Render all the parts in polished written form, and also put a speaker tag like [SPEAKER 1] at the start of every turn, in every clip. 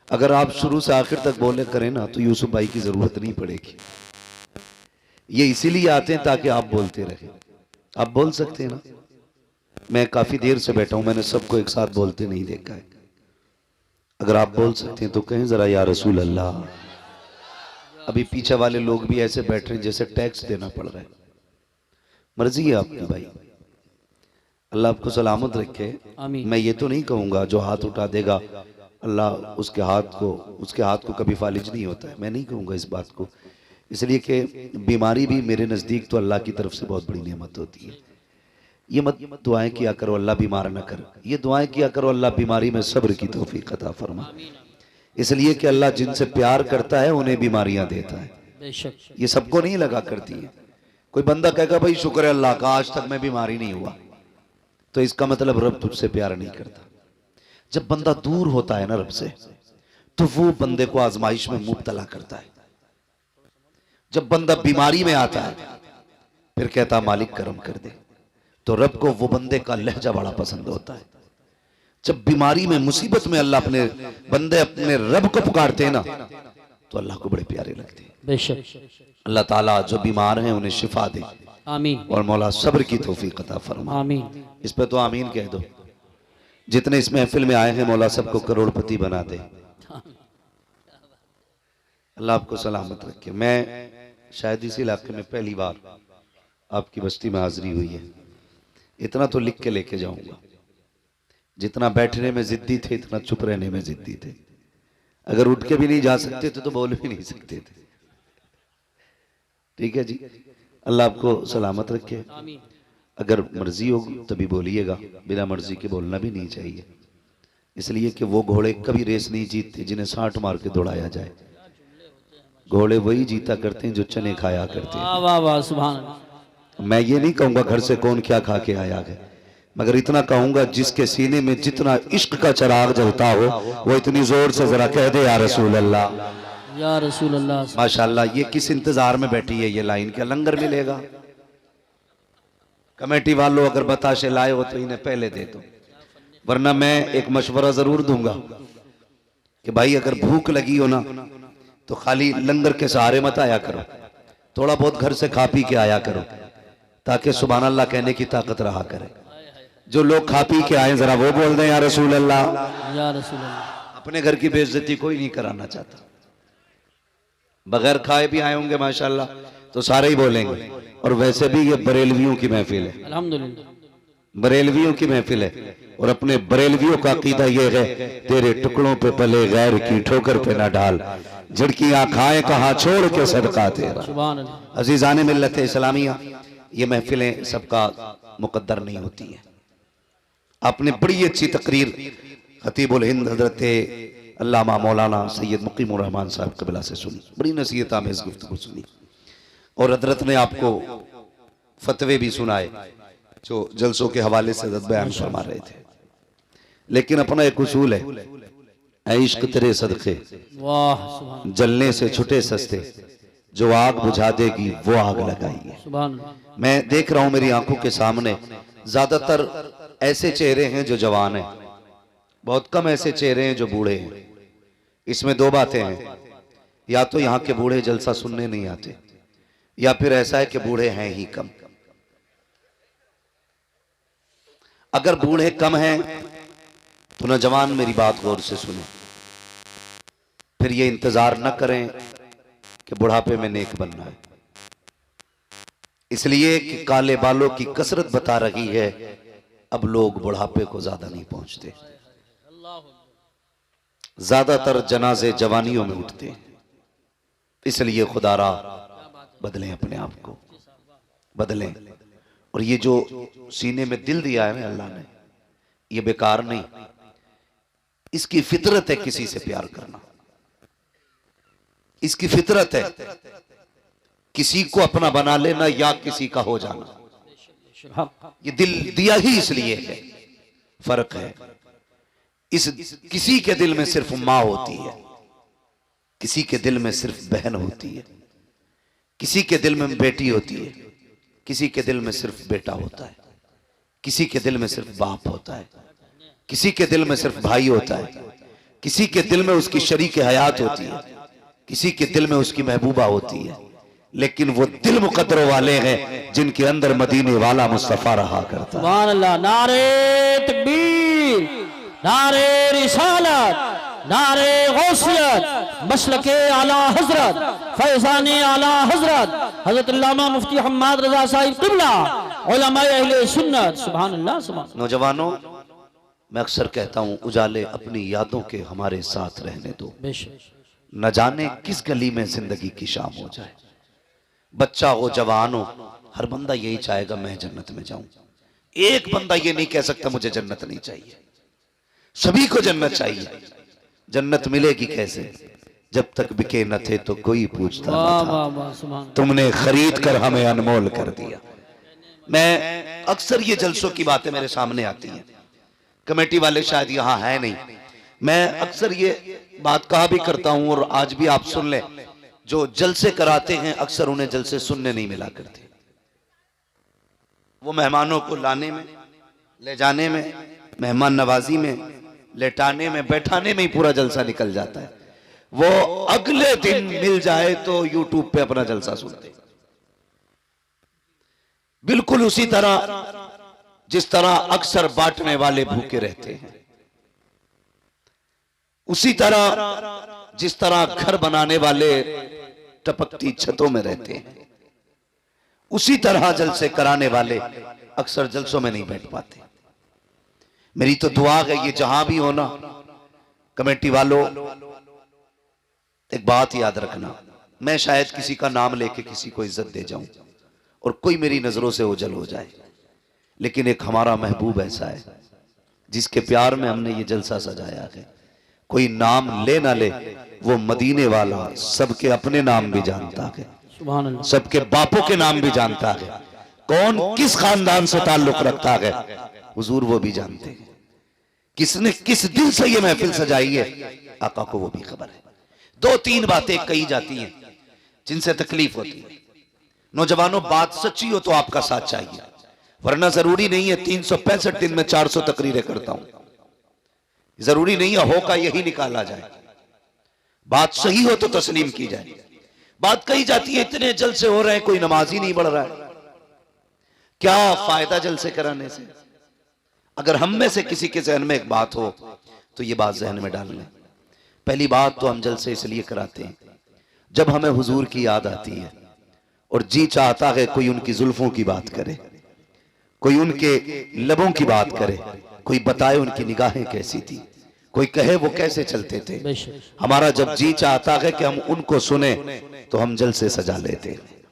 [SPEAKER 1] अगर आप शुरू से आखिर तक बोले करें ना तो यूसुफ भाई की जरूरत नहीं पड़ेगी। ये इसीलिए आते हैं ताकि आप बोलते रहें। आप बोल सकते हैं ना। मैं काफी देर से बैठा हूं, मैंने सबको एक साथ बोलते नहीं देखा है। अगर आप बोल सकते हैं तो कहें जरा या रसूल अल्लाह। अभी पीछे वाले लोग भी ऐसे बैठ रहे हैं जैसे टैक्स देना पड़ रहा है। मर्जी है आपकी भाई, अल्लाह आपको सलामत रखे। मैं ये तो नहीं कहूंगा जो हाथ उठा देगा अल्लाह उसके हाथ को कभी फालिज नहीं होता है, मैं नहीं कहूंगा इस बात को। इसलिए कि बीमारी भी मेरे नज़दीक तो अल्लाह की तरफ से बहुत बड़ी नेमत होती है। ये मत दुआएं किया करो अल्लाह बीमार ना कर, ये दुआएं किया करो अल्लाह बीमारी में सब्र की तौफीक अता फरमा। इसलिए कि अल्लाह जिनसे प्यार करता है उन्हें बीमारियां देता है, ये सबको नहीं लगा करती है। कोई बंदा कहेगा भाई शुक्र है अल्लाह का आज तक मैं बीमारी नहीं हुआ, तो इसका मतलब रब तुझसे प्यार नहीं करता। जब बंदा दूर होता है ना रब से तो वो बंदे को आजमाइश में मुब्तला करता है। जब बंदा बीमारी में आता है फिर कहता मालिक करम कर दे, तो रब को वो बंदे का लहजा बड़ा पसंद होता है। जब बीमारी में मुसीबत में अल्लाह अपने बंदे अपने रब को पुकारते हैं ना तो अल्लाह को बड़े प्यारे लगते हैं। बेशक अल्लाह ताला जो बीमार हैं उन्हें शिफा दे, आमीन। और मौला सब्र की तौफीक अता फरमा, आमीन। इस पे तो आमीन कह दो। जितने इस महफिल में आए हैं मौला सबको करोड़पति बना दे, अल्लाह आपको सलामत रखे। मैं शायद इस इलाके में पहली बार आपकी बस्ती में हाजिरी हुई है। इतना तो लिख के लेके जाऊंगा, जितना बैठने में जिद्दी थे इतना चुप रहने में जिद्दी थे। अगर उठ के भी नहीं जा सकते थे तो बोल भी नहीं सकते थे। ठीक है जी, अल्लाह आपको सलामत रखे। अगर मर्जी हो तभी बोलिएगा, बिना मर्जी के बोलना भी नहीं चाहिए। इसलिए कि वो घोड़े कभी रेस नहीं जीतते जिन्हें साठ मार के दौड़ाया जाए। घोड़े वही जीता करते हैं जो चने खाया करते हैं। वाह वाह सुभान। मैं ये नहीं कहूंगा घर से कौन क्या खा के आया है, मगर इतना कहूंगा जिसके सीने में जितना इश्क का चिराग जलता हो वो इतनी जोर से जरा कह दे या रसूल अल्लाह, या रसूल अल्लाह। माशाल्लाह, ये किस इंतजार में बैठी है ये लाइन, क्या लंगर मिलेगा? कमेटी वालों अगर बताशे लाए हो तो इन्हें पहले दे दो, वरना मैं एक मशवरा जरूर दूंगा कि भाई अगर भूख लगी हो ना तो खाली लंगर के सहारे मत आया करो, थोड़ा बहुत घर से खा पी के आया करो ताकि सुभान अल्लाह कहने की ताकत रहा करे। जो लोग खा पी के आए जरा वो बोल दें या रसूल अल्लाह, या रसूल अल्लाह। अपने घर की बेइज्जती कोई नहीं कराना चाहता। बगैर खाए भी आए होंगे माशाल्लाह तो सारे ही बोलेंगे। और वैसे भी ये बरेलवियों की महफिल है, अल्हम्दुलिल्लाह, बरेलवियों की महफिल है। और अपने बरेलवियों का अकीदा ये है तेरे टुकड़ों पे पले गैर की ठोकर पे ना डाल, झड़कियां खाए कहा छोड़ के सदका तेरा। अजीजाने मिल्लत इस्लामिया, ये महफिलें सबका मुकद्दर नहीं होती है। आपने बड़ी अच्छी तकरीर खतीबुल हिंद हजरत अल्लामा मौलाना सैयद मुकीमुर रहमान साहब कबिला से सुनी, बड़ी नसीहत आमेज गुफ्तगू सुनी। और हजरत ने आपको फतवे भी सुनाए जो जलसों के हवाले से बयान फरमा रहे थे। लेकिन अपना एक उसूल है, ऐ इश्क तेरे सदके जलने से छुटे सस्ते, जो आग बुझा देगी वो आग लगाइए। मैं देख रहा हूं मेरी आंखों के सामने ज्यादातर ऐसे चेहरे हैं जो जवान हैं, बहुत कम ऐसे चेहरे हैं जो बूढ़े हैं। इसमें दो बातें हैं, या तो यहाँ के बूढ़े जलसा सुनने नहीं आते, या फिर ऐसा है कि बूढ़े हैं ही कम। अगर बूढ़े कम हैं तो नौजवान मेरी बात गौर से सुने, फिर ये इंतजार न करें कि बुढ़ापे में नेक बनना है। इसलिए कि काले बालों की कसरत बता रही है अब लोग बुढ़ापे को ज्यादा नहीं पहुंचते। ज्यादातर जनाजे जवानियों में उठते हैं। इसलिए खुदारा बदलें, अपने आप को बदलें। और ये जो सीने में दिल दिया है ना अल्लाह ने, ये बेकार नहीं, इसकी फितरत है किसी से प्यार करना, इसकी फितरत है किसी को अपना बना लेना या किसी का हो जाना। ये दिल दिया ही इसलिए है। फर्क है, इस किसी के दिल में सिर्फ माँ होती है, किसी के दिल में सिर्फ बहन होती है, किसी के दिल में बेटी होती है, किसी के दिल में सिर्फ बेटा होता है, किसी के दिल में सिर्फ बाप होता है, किसी के दिल में सिर्फ भाई होता है, किसी के दिल में उसकी शरीक हयात होती है, किसी के दिल में उसकी महबूबा होती है, लेकिन वो दिल मुकद्दर वाले हैं जिनके अंदर मदीने वाला मुस्तफा रहा करता।
[SPEAKER 2] सुभान अल्लाह। नारे तकबीर, नारे रिसालत, नारे गौसियत, मसलके आला हजरत, फैजाने आला हजरत हजरत अल्लामा मुफ्ती हम्माद रजा साहिब क़िबला, उलमाए अहले सुन्नत। सुभान अल्लाह, सुभान।
[SPEAKER 1] नौजवानों, मैं अक्सर कहता हूं, उजाले अपनी यादों के हमारे साथ रहने दो, न जाने किस गली में जिंदगी की शाम हो जाए। बच्चा हो जवान हो, हर बंदा यही चाहेगा मैं जन्नत में जाऊं। एक बंदा ये नहीं कह सकता मुझे जन्नत नहीं चाहिए। सभी को जन्नत चाहिए। जन्नत मिलेगी कैसे? जब तक बिके न थे तो कोई पूछता न था, तुमने खरीद कर हमें अनमोल कर दिया। मैं अक्सर ये जलसों की बातें मेरे सामने आती हैं, कमेटी वाले शायद यहाँ है नहीं, मैं अक्सर ये बात कहा भी करता हूं और आज भी आप सुन लें, जो जलसे कराते हैं अक्सर उन्हें जलसे सुनने नहीं मिला करते। वो मेहमानों को लाने में, ले जाने में, मेहमान नवाजी में, लेटाने में, बैठाने में ही पूरा जलसा निकल जाता है। वो अगले दिन मिल जाए तो यूट्यूब पे अपना जलसा सुनते। बिल्कुल उसी तरह जिस तरह अक्सर बांटने वाले भूखे रहते हैं, उसी तरह जिस तरह घर बनाने वाले टपकती छतों में रहते हैं, उसी तरह जलसे कराने वाले अक्सर जलसों में नहीं बैठ पाते। मेरी तो दुआ है ये जहां भी हो ना, कमेटी वालों, एक बात याद रखना, मैं शायद किसी का नाम लेके किसी को इज्जत दे जाऊं और कोई मेरी नजरों से ओझल हो जाए, लेकिन एक हमारा महबूब ऐसा है जिसके प्यार में हमने ये जलसा सजाया है। कोई नाम ले ना ले, वो मदीने वाला सबके अपने नाम भी जानता है, सबके बापों के नाम भी जानता है, कौन किस खानदान से ताल्लुक रखता है हुजूर वो भी जानते हैं, किसने किस दिल से ये महफिल सजाई है आका को वो भी खबर है। दो तीन बातें कही जाती हैं जिनसे तकलीफ होती है। नौजवानों, बात सच्ची हो तो आपका साथ चाहिए, वरना जरूरी नहीं है 365 दिन में 400 तकरीरें करता हूं, जरूरी नहीं है हो का यही निकाला जाए। बात सही हो तो तस्लीम की जाए। बात कही जाती है इतने जलसे हो रहे हैं, कोई नमाज ही नहीं पढ़ रहा है, क्या फायदा जलसे कराने से? अगर हम में से किसी के जहन में एक बात हो तो ये बात जहन में डाल लें। पहली बात तो हम जलसे इसलिए कराते हैं जब हमें हुजूर की याद आती है और जी चाहता है कोई उनकी जुल्फों की बात करे, कोई उनके लबों की बात करे, कोई बताए उनकी निगाहें कैसी थी, कोई कहे वो कैसे चलते थे। हमारा जब जी चाहता है कि हम उनको सुने तो हम जलसे सजा लेते हैं।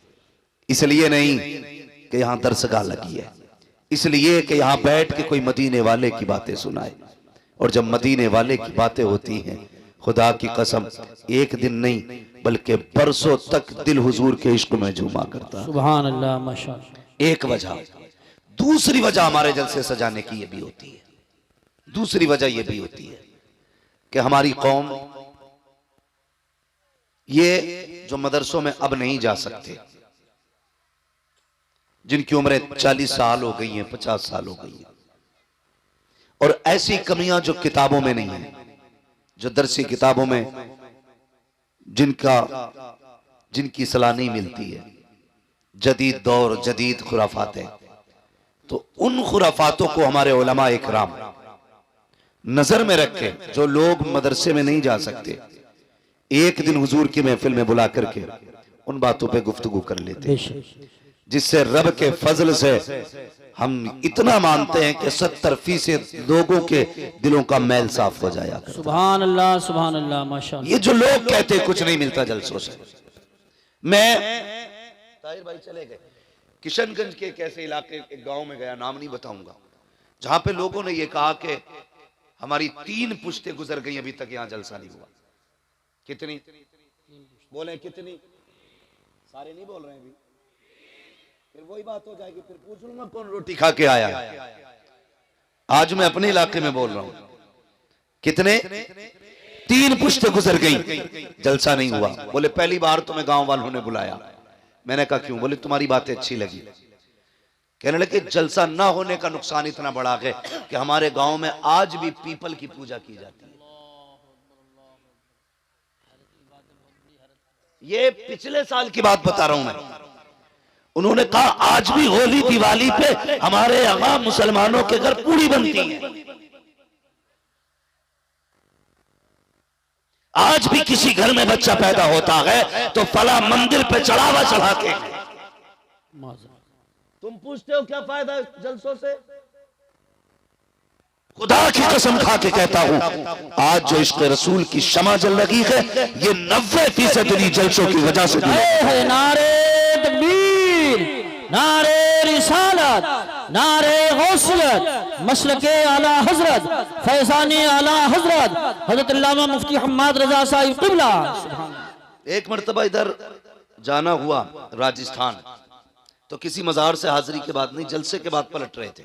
[SPEAKER 1] इसलिए नहीं कि यहां दरसगाह लगी है, इसलिए कि यहां बैठ के कोई मदीने वाले की बातें सुनाए। और जब मदीने वाले की बातें होती हैं, खुदा की कसम एक दिन नहीं बल्कि बरसों तक दिल हुजूर के इश्क में झूमा करता।
[SPEAKER 2] सुभान अल्लाह, माशाअल्लाह।
[SPEAKER 1] एक वजह। दूसरी वजह हमारे जलसे सजाने की ये भी होती है, दूसरी वजह ये भी होती है कि हमारी कौम ये जो मदरसों में अब नहीं जा सकते, जिनकी उम्रें 40 साल हो गई हैं, 50 साल हो गई हैं, और ऐसी कमियां जो किताबों में नहीं है, जो दरसी किताबों में जिनकी सलाह नहीं मिलती है, जदीद दौर जदीद खुराफातें, तो उन खुराफातों को हमारे उलमा इकराम नजर में रखे। जो लोग मदरसे में नहीं जा सकते, एक दिन हुजूर की महफिल में बुला करके उन बातों पे गुफ्तगू कर लेते, जिससे रब के फजल से हम इतना मानते हैं कि 70% लोगों के दिलों का मैल साफ हो जाया।
[SPEAKER 2] सुभान अल्लाह, सुभान अल्लाह, माशाअल्लाह।
[SPEAKER 1] ये जो लोग कहते कुछ नहीं मिलता जलसों से। मैं ताहिर भाई चले गए, किशनगंज के एक ऐसे इलाके, एक गांव में गया, नाम नहीं बताऊंगा, जहां पे लोगों ने ये कहा कि हमारी 3 पुश्तें गुजर गई, अभी तक यहां जलसा नहीं हुआ। कितनी बोले? कितनी? सारे नहीं बोल रहे हैं अभी, फिर वही बात हो जाएगी, फिर पूछ लूंगा कौन रोटी खा के आया। आज मैं अपने इलाके में बोल रहा हूं, कितने? 3 पुश्तें गुजर गई, जलसा नहीं हुआ। बोले पहली बार तुम्हें गांव वालों ने बुलाया। मैंने कहा क्यों? बोले तुम्हारी बातें अच्छी लगी। कहने लगे जलसा ना होने का नुकसान इतना बड़ा है कि हमारे गांव में आज भी पीपल की पूजा की जाती है। ये पिछले साल की बात बता रहा हूं मैं। उन्होंने कहा आज भी होली दिवाली पे हमारे यहाँ मुसलमानों के घर पूड़ी बनती है, आज भी किसी घर में बच्चा पैदा होता है तो फला मंदिर पे चढ़ावा चढ़ाते हैं। तुम पूछते हो क्या फायदा जलसों से? खुदा की कसम खा के कहता हूं, आज जो इश्क रसूल की शमा जल रही है ये 90% इन्हीं जलसों की वजह से
[SPEAKER 2] है। नारे तकबीर, नारे रिसालत, नारे गौसियत, मसलके आला हजरत, फैजानी आला हजरत हजरत अल्लामा मुफ्ती हम्माद रजा साहिब क़िबला।
[SPEAKER 1] एक मर्तबा इधर जाना हुआ राजस्थान, तो किसी मजार से हाजिरी के बाद नहीं, जलसे के बाद पलट रहे थे।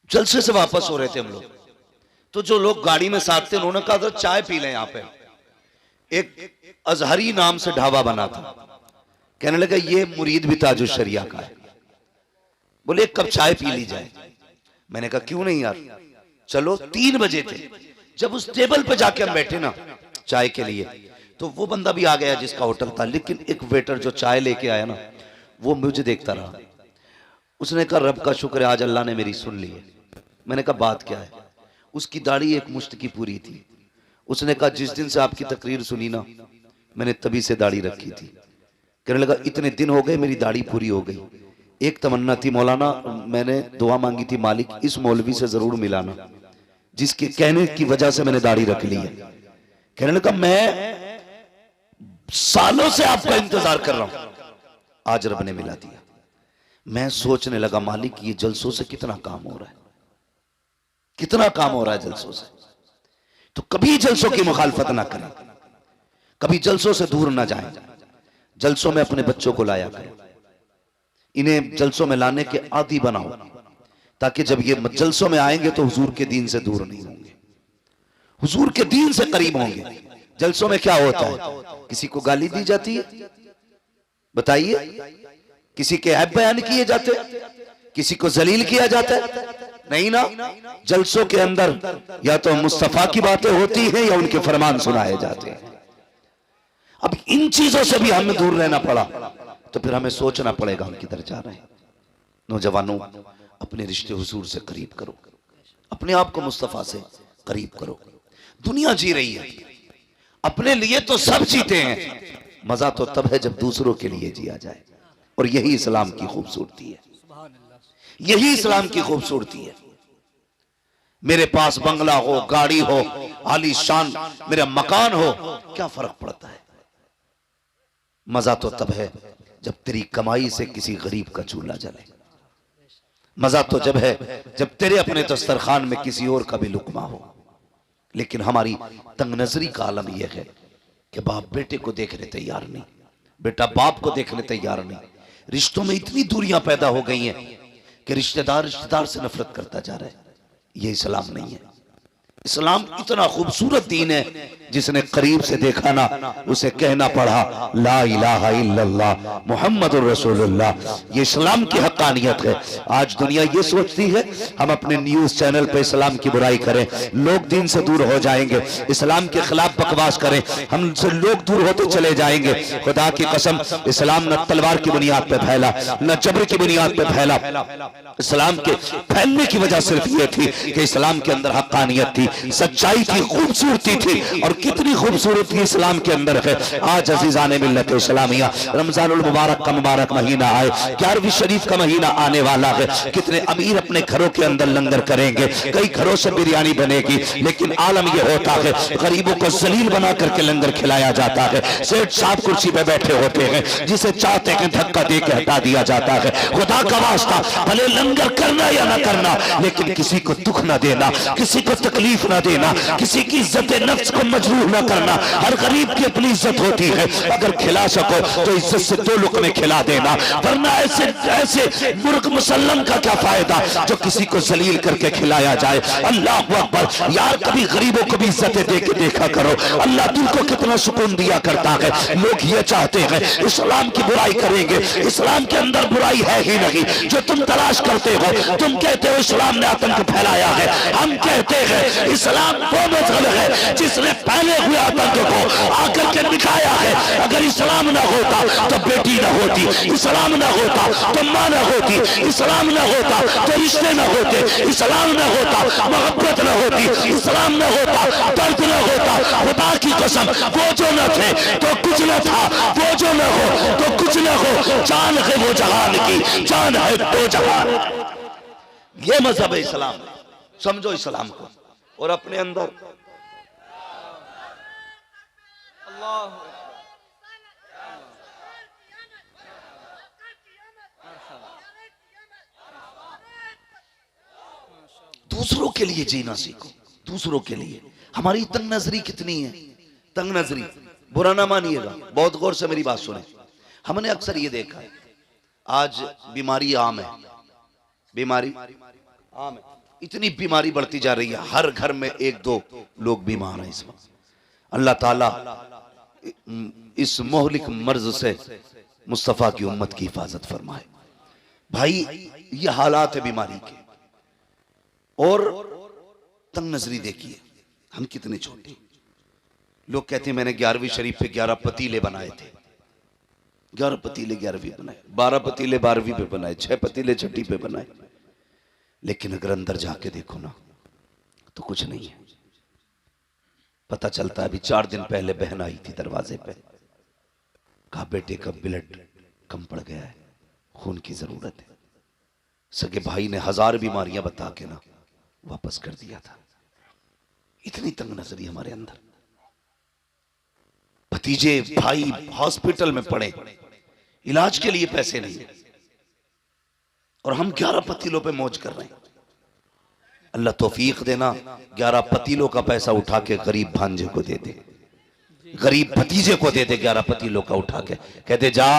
[SPEAKER 1] जलसे से वापस हो रहे थे हम लोग, तो जो लोग गाड़ी में साथ थे उन्होंने कहा था चाय पी लें। यहाँ पे एक अजहरी नाम से ढाबा बना था, कहने लगा ये मुरीद भी ताजुल शरिया का है, बोले एक कप चाय पी ली जाए। मैंने कहा क्यों नहीं यार, चलो। 3 बजे थे जब उस टेबल पे जाके हम बैठे ना चाय के लिए, तो वो बंदा भी आ गया जिसका होटल था, लेकिन एक वेटर जो चाय लेके आया ना वो मुझे देखता रहा। उसने कहा रब का शुक्र है आज अल्लाह ने मेरी सुन ली है। मैंने कहा बात क्या है? उसकी दाढ़ी एक मुश्त की पूरी थी। उसने कहा जिस दिन से आपकी तकरीर सुनी ना मैंने तभी से दाढ़ी रखी थी। कहने लगा इतने दिन हो गए मेरी दाढ़ी पूरी हो गई। एक तमन्ना थी मौलाना, मैंने दुआ मांगी थी मालिक इस मौलवी से जरूर मिलाना जिसके कहने की वजह से मैंने दाढ़ी रख ली है। कहने लगा मैं सालों से आपका इंतजार कर रहा हूं, आज रब ने मिला दिया। मैं सोचने लगा मालिक ये जलसों से कितना काम हो रहा है, कितना काम हो रहा है जलसों से। तो कभी जलसों की मुखालफत ना करें, कभी जलसों से दूर ना जाएं। जलसों में अपने बच्चों को लाया करें, इन्हें जलसों में लाने के आदी बनाओ, ताकि जब ये जलसों में आएंगे तो हुजूर के दीन से दूर नहीं होंगे, हुजूर के दीन से करीब होंगे। जलसों में क्या होता है? किसी को गाली दी जाती है, बताइए? किसी के ऐब बयान किए जाते, किसी को जलील किया जाता है? नहीं ना। जलसों के अंदर या तो मुस्तफा की बातें होती हैं या उनके फरमान सुनाए जाते हैं। अब इन चीजों से भी हमें दूर रहना पड़ा, तो फिर हमें सोचना पड़ेगा हम किधर जा रहे हैं। नौजवानों अपने रिश्ते हुजूर से करीब करो, अपने आप को मुस्तफा से करीब करो। दुनिया जी रही है, अपने लिए तो सब जीते हैं, मजा तो तब है जब दूसरों के लिए जिया जाए। और यही इस्लाम की खूबसूरती है, यही इस्लाम की खूबसूरती है। मेरे पास बंगला हो, गाड़ी हो, आलीशान मेरा मकान हो, क्या फर्क पड़ता है? मजा तो तब है जब तेरी कमाई से किसी गरीब का चूल्हा जले। मजा तो जब है जब तेरे अपने दस्तरखान में किसी और का भी लुकमा हो। लेकिन हमारी तंग नजरी का आलम यह है कि बाप बेटे को देखने तैयार नहीं, बेटा बाप को देखने तैयार नहीं। रिश्तों में इतनी दूरियां पैदा हो गई हैं कि रिश्तेदार रिश्तेदार से नफरत करता जा रहा है। ये इस्लाम नहीं है। इस्लाम इतना खूबसूरत दीन है, जिसने करीब से देखा ना उसे कहना पड़ा ला इलाहा इल्लल्लाह मुहम्मदुर रसूलुल्लाह। ये इस्लाम की हक्कानियत है। आज दुनिया ये सोचती है हम अपने न्यूज चैनल पे इस्लाम की बुराई करें, लोग दीन से दूर हो जाएंगे। इस्लाम के खिलाफ बकवास करें, हमसे लोग दूर होते चले जाएंगे। खुदा की कसम, इस्लाम न तलवार की बुनियाद पे फैला, न जबर की बुनियाद पे फैला। इस्लाम के फैलने की वजह सिर्फ ये थी कि इस्लाम के अंदर हक्कानियत थी, सच्चाई थी, खूबसूरती थी। और कितनी खूबसूरती इस्लाम के अंदर है। आज अजीजाने मिल्लत इस्लामिया, रमजानुल मुबारक का मुबारक महीना आए, 11वीं शरीफ का महीना आने वाला है। कितने अमीर अपने घरों के अंदर लंगर करेंगे, कई घरों से बिरयानी बनेगी, लेकिन आलम यह होता है गरीबों को जलील बना करके लंगर खिलाया जाता है। सेठ साहब कुर्सी पे बैठे होते हैं, जिसे चाहते हैं धक्का दे के हटा दिया जाता है। खुदा का वास्ता, भले लंगर करना या ना करना, लेकिन किसी को दुख ना देना, किसी को तकलीफ ना देना, किसी की इज्जत नफ्स को मजबूर ना करना। हर गरीब की अपनी इज्जत होती है, अगर खिला सको तो इज्जत से 2 लुक़मे खिला देना, वरना ऐसे ऐसे मुर्ग मुसल्लम का क्या फायदा जो किसी को जलील करके खिलाया जाए। अल्लाह अकबर। यार कभी गरीबों को भी इज्जतें दे के देखा करो, अल्लाह दिल को कितना सुकून दिया करता है। लोग ये चाहते हैं इस्लाम की बुराई करेंगे, इस्लाम के अंदर बुराई है ही नहीं। जो तुम तलाश करते हो, तुम कहते हो इस्लाम ने आतंक फैलाया है, हम कहते हैं
[SPEAKER 3] इस्लाम वो मजहब है जिसने पहले हुए आतंक को आकर के मिटाया है। अगर इस्लाम ना होता तो बेटी ना होती, इस्लाम ना होता तो माँ ना होती, इस्लाम ना होता तो रिश्ते ना होते, इस्लाम ना होता मोहब्बत ना होती, इस्लाम ना होता दर्द ना होता। खुदा की कसम, वो जो न थे तो कुछ न था, वो जो न हो तो कुछ न हो। जान है वो जहान की, जान है दो जहान। ये मजहब है इस्लाम। समझो इस्लाम को और अपने अंदर दूसरों के लिए जीना सीखो, दूसरों के लिए। हमारी तंग नजरी कितनी है, तंग नजरी। बुरा ना मानिएगा, बहुत गौर से मेरी बात सुने। हमने अक्सर ये देखा है, आज बीमारी आम है, बीमारी आम है, इतनी बीमारी बढ़ती जा रही है, हर घर में एक दो लोग बीमार हैं इस वक्त। अल्लाह ताला इस मोहलिक मर्ज से मुस्तफा की उम्मत की हिफाजत फरमाए। भाई ये हालात है बीमारी के। और तंग नजरी देखिए, हम कितने छोटे। लोग कहते हैं मैंने 11वीं शरीफ पे 11 पतीले बनाए थे, 11 पतीले 11वीं बनाए, 12 पतीले 12वीं पे बनाए, 6 पतीले 6ठी पे बनाए। लेकिन अगर अंदर जाके देखो ना तो कुछ नहीं है। पता चलता है, अभी 4 दिन पहले बहन आई थी दरवाजे पे, कहा बेटे का ब्लड कम पड़ गया है, खून की जरूरत है। सगे भाई ने 1000 बीमारियां बता के ना वापस कर दिया था। इतनी तंग नजरी हमारे अंदर। भतीजे भाई हॉस्पिटल में पड़े, इलाज के लिए पैसे नहीं, और हम 11 पतीलों पे मौज कर रहे हैं। अल्लाह तौफीक देना, 11 पतीलों का पैसा उठा के गरीब भांजे को दे दे, गरीब भतीजे को दे दे 11 पतीलों का उठा के, कहते जा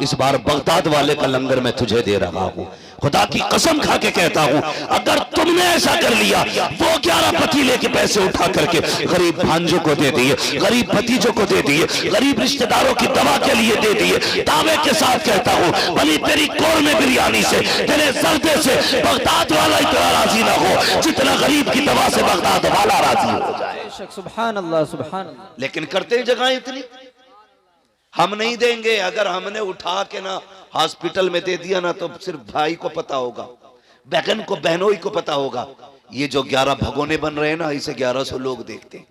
[SPEAKER 3] इस बार बगदाद वाले का लंगर मैं तुझे दे रहा हूं। खुदा की कसम खा के कहता हूं, अगर तुमने ऐसा कर लिया, वो 11 पतीले के पैसे उठा करके गरीब भांजों को दे दिए, गरीब भतीजों को दे दिए, गरीब रिश्तेदारों की दवा के लिए दे दिए, दावे के साथ कहता हूं भली तेरी कौरमे बिरयानी से, तेरे सर्दे से बगदाद वाला इतना राजी ना हो जितना गरीब की दवा से बगदाद वाला राजी हो जाए।
[SPEAKER 2] सुभान अल्लाह, सुभान अल्लाह।
[SPEAKER 3] लेकिन करते जगह इतनी हम नहीं देंगे। अगर हमने उठा के ना हॉस्पिटल में दे दिया ना तो सिर्फ भाई को पता होगा, बहन को, बहनोई को पता होगा। ये जो 11 भगोने बन रहे हैं ना, इसे 1100 लोग देखते हैं।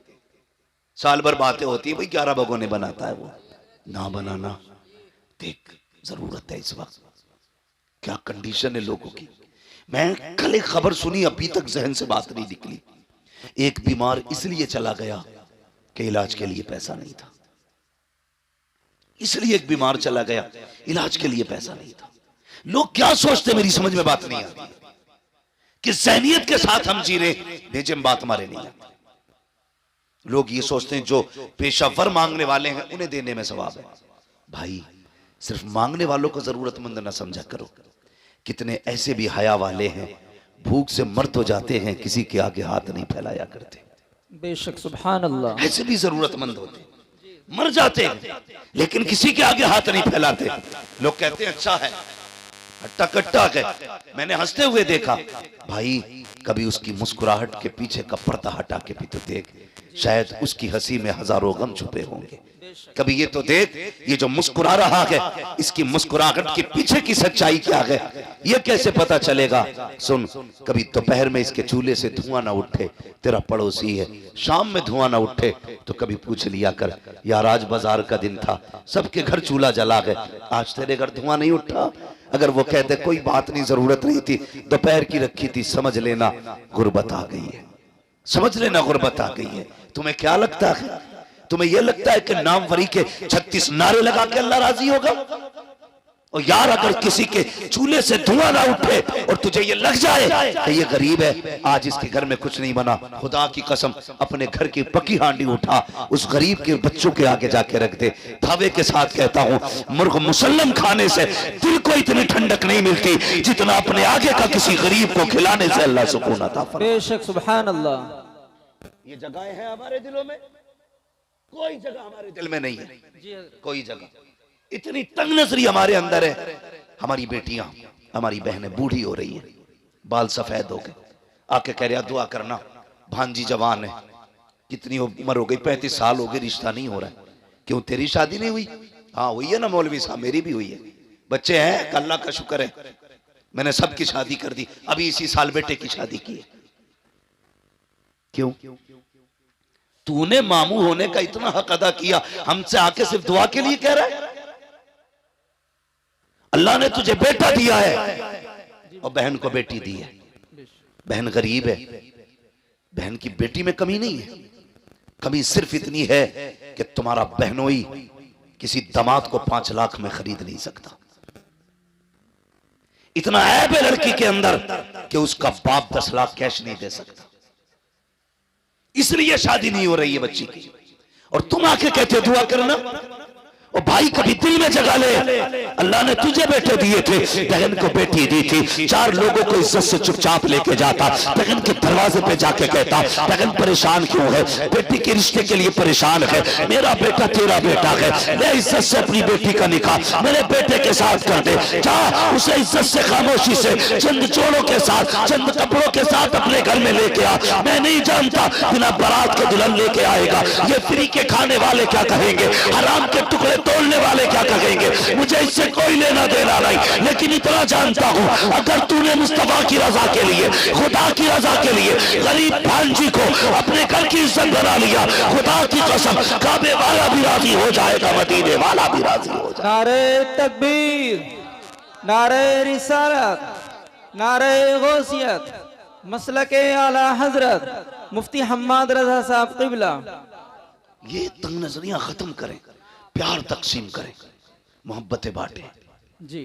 [SPEAKER 3] साल भर बातें होती है भाई 11 भगोने बनाता है वो, ना बनाना। देख जरूरत है इस वक्त, क्या कंडीशन है लोगों की। मैं कल एक खबर सुनी, अभी तक जहन से बात नहीं निकली। एक बीमार इसलिए चला गया कि इलाज के लिए पैसा नहीं था, इसलिए एक बीमार चला गया, इलाज के लिए पैसा नहीं था। लोग क्या सोचते, मेरी समझ में बात नहीं आती कि ज़हनियत के साथ हम जी रहे, भेजे में बात हमारे नहीं आती। लोग ये सोचते हैं जो पेशावर मांगने वाले हैं उन्हें देने में सवाब है। भाई सिर्फ मांगने वालों को जरूरतमंद ना समझा करो। कितने ऐसे भी हया वाले हैं, भूख से मर तो जाते हैं, किसी के आगे हाथ नहीं फैलाया करते।
[SPEAKER 2] बेशक, सुभान अल्लाह।
[SPEAKER 3] ऐसे भी जरूरतमंद होते, मर जाते हैं लेकिन किसी के आगे हाथ नहीं फैलाते। लोग कहते हैं अच्छा है, हट्टा कट्टा है। मैंने हंसते हुए देखा। भाई कभी उसकी मुस्कुराहट के पीछे का पर्दा हटा के भी तो देख, शायद उसकी हंसी में हजारों गम छुपे होंगे। कभी ये तो देख, ये जो मुस्कुरा रहा है, इसकी मुस्कुराहट के पीछे की सच्चाई क्या है, ये कैसे पता चलेगा। सुन, कभी दोपहर में इसके चूल्हे से धुआं ना उठे, तेरा पड़ोसी है, शाम में धुआं ना उठे तो कभी पूछ लिया कर, यार आज बाजार का दिन था, सबके घर चूल्हा जला गया, आज तेरे घर धुआं नहीं उठा। अगर वो कहते कोई बात नहीं, जरूरत नहीं थी, दोपहर की रखी थी, समझ लेना गुर्बत आ गई है, समझ लेना गुर्बत आ गई है। तुम्हें क्या लगता है, तुम्हें यह लगता है कि नामवरी के 36 नारे लगा के अल्लाह राजी होगा? और यार अगर किसी के चूल्हे से धुआं ना उठे और तुझे ये लग जाए कि ये गरीब है, आज इसके घर में कुछ नहीं बना, खुदा की कसम अपने घर की पकी हांडी उठा उस गरीब के बच्चों के आगे जाके रख दे। दावे के साथ कहता हूं, मुर्ग मुसल्लम खाने से दिल को इतनी ठंडक नहीं मिलती जितना अपने आगे का किसी गरीब को खिलाने से अल्लाह सुकून अता फरमाए।
[SPEAKER 2] बेशक, सुभान अल्लाह।
[SPEAKER 3] ये जगह है हमारे दिलों में, कोई जगह हमारे दिल में नहीं है, कोई जगह। इतनी तंग नजरी हमारे अंदर है। हमारी बेटियां, हमारी बहनें बूढ़ी हो रही हैं, बाल सफेद हो गए, आके कह रहा दुआ करना, भांजी जवान है, कितनी उम्र हो गई, 35 साल हो गए, रिश्ता नहीं हो रहा है। क्यों तेरी शादी नहीं हुई? हाँ हुई है ना मौलवी साहब, मेरी भी हुई है, बच्चे हैं, अल्लाह का शुक्र है, मैंने सबकी शादी कर दी, अभी इसी साल बेटे की शादी की है। क्यों? तूने मामू होने का इतना हक अदा किया, हमसे आके सिर्फ दुआ के लिए कह रहा है? अल्लाह ने तुझे बेटा दिया है और बहन को बेटी दी है। बहन गरीब है, बहन की बेटी में कमी नहीं है, कमी सिर्फ इतनी है कि तुम्हारा बहनोई किसी दामाद को 5 लाख में खरीद नहीं सकता। इतना ऐब है लड़की के अंदर कि उसका बाप 10 लाख कैश नहीं दे सकता, इसलिए शादी नहीं हो रही है बच्ची की। और तुम आके कहते दुआ करना, और भाई कभी दिल में जगा ले, अल्लाह ने तुझे बेटे दिए थे, बहन को बेटी दी थी, 4 लोगों को इज्जत से चुपचाप लेके जाता, बहन के दरवाजे पे जाके कहता बहन परेशान क्यों है, बेटी के रिश्ते के लिए परेशान है, मेरा बेटा तेरा बेटा है, ले इज्जत से अपनी बेटी का निकाह मेरे बेटे के साथ कर दे, जा उसे इज्जत से खामोशी से चंद जोड़ों के साथ, चंद कपड़ों के साथ अपने घर में लेके आ। मैं नहीं जानता बिना बारात के दुल्हन लेके आएगा, ये फ्री के खाने वाले क्या कहेंगे, हराम के टुकड़े तोड़ने वाले क्या कहेंगे, मुझे इससे कोई लेना देना नहीं, लेकिन इतना जानता हूं अगर तूने मुस्तफा की रजा के लिए, खुदा की रजा के लिए गरीब भांजी को अपने घर की इज्जत बना लिया, खुदा की कसम काबे वाला भी राजी हो जाएगा, मदीने वाला भी राजी हो जाएगा।
[SPEAKER 4] नारे तकबीर, नारे रिसालत, नारे गौसियत, मसलके आला हजरत मुफ्ती हम्माद रजा साहब क़िबला।
[SPEAKER 3] ये तंग नजरियां खत्म करें, प्यार तकसीम करें, मोहब्बतें बांटें।
[SPEAKER 4] जी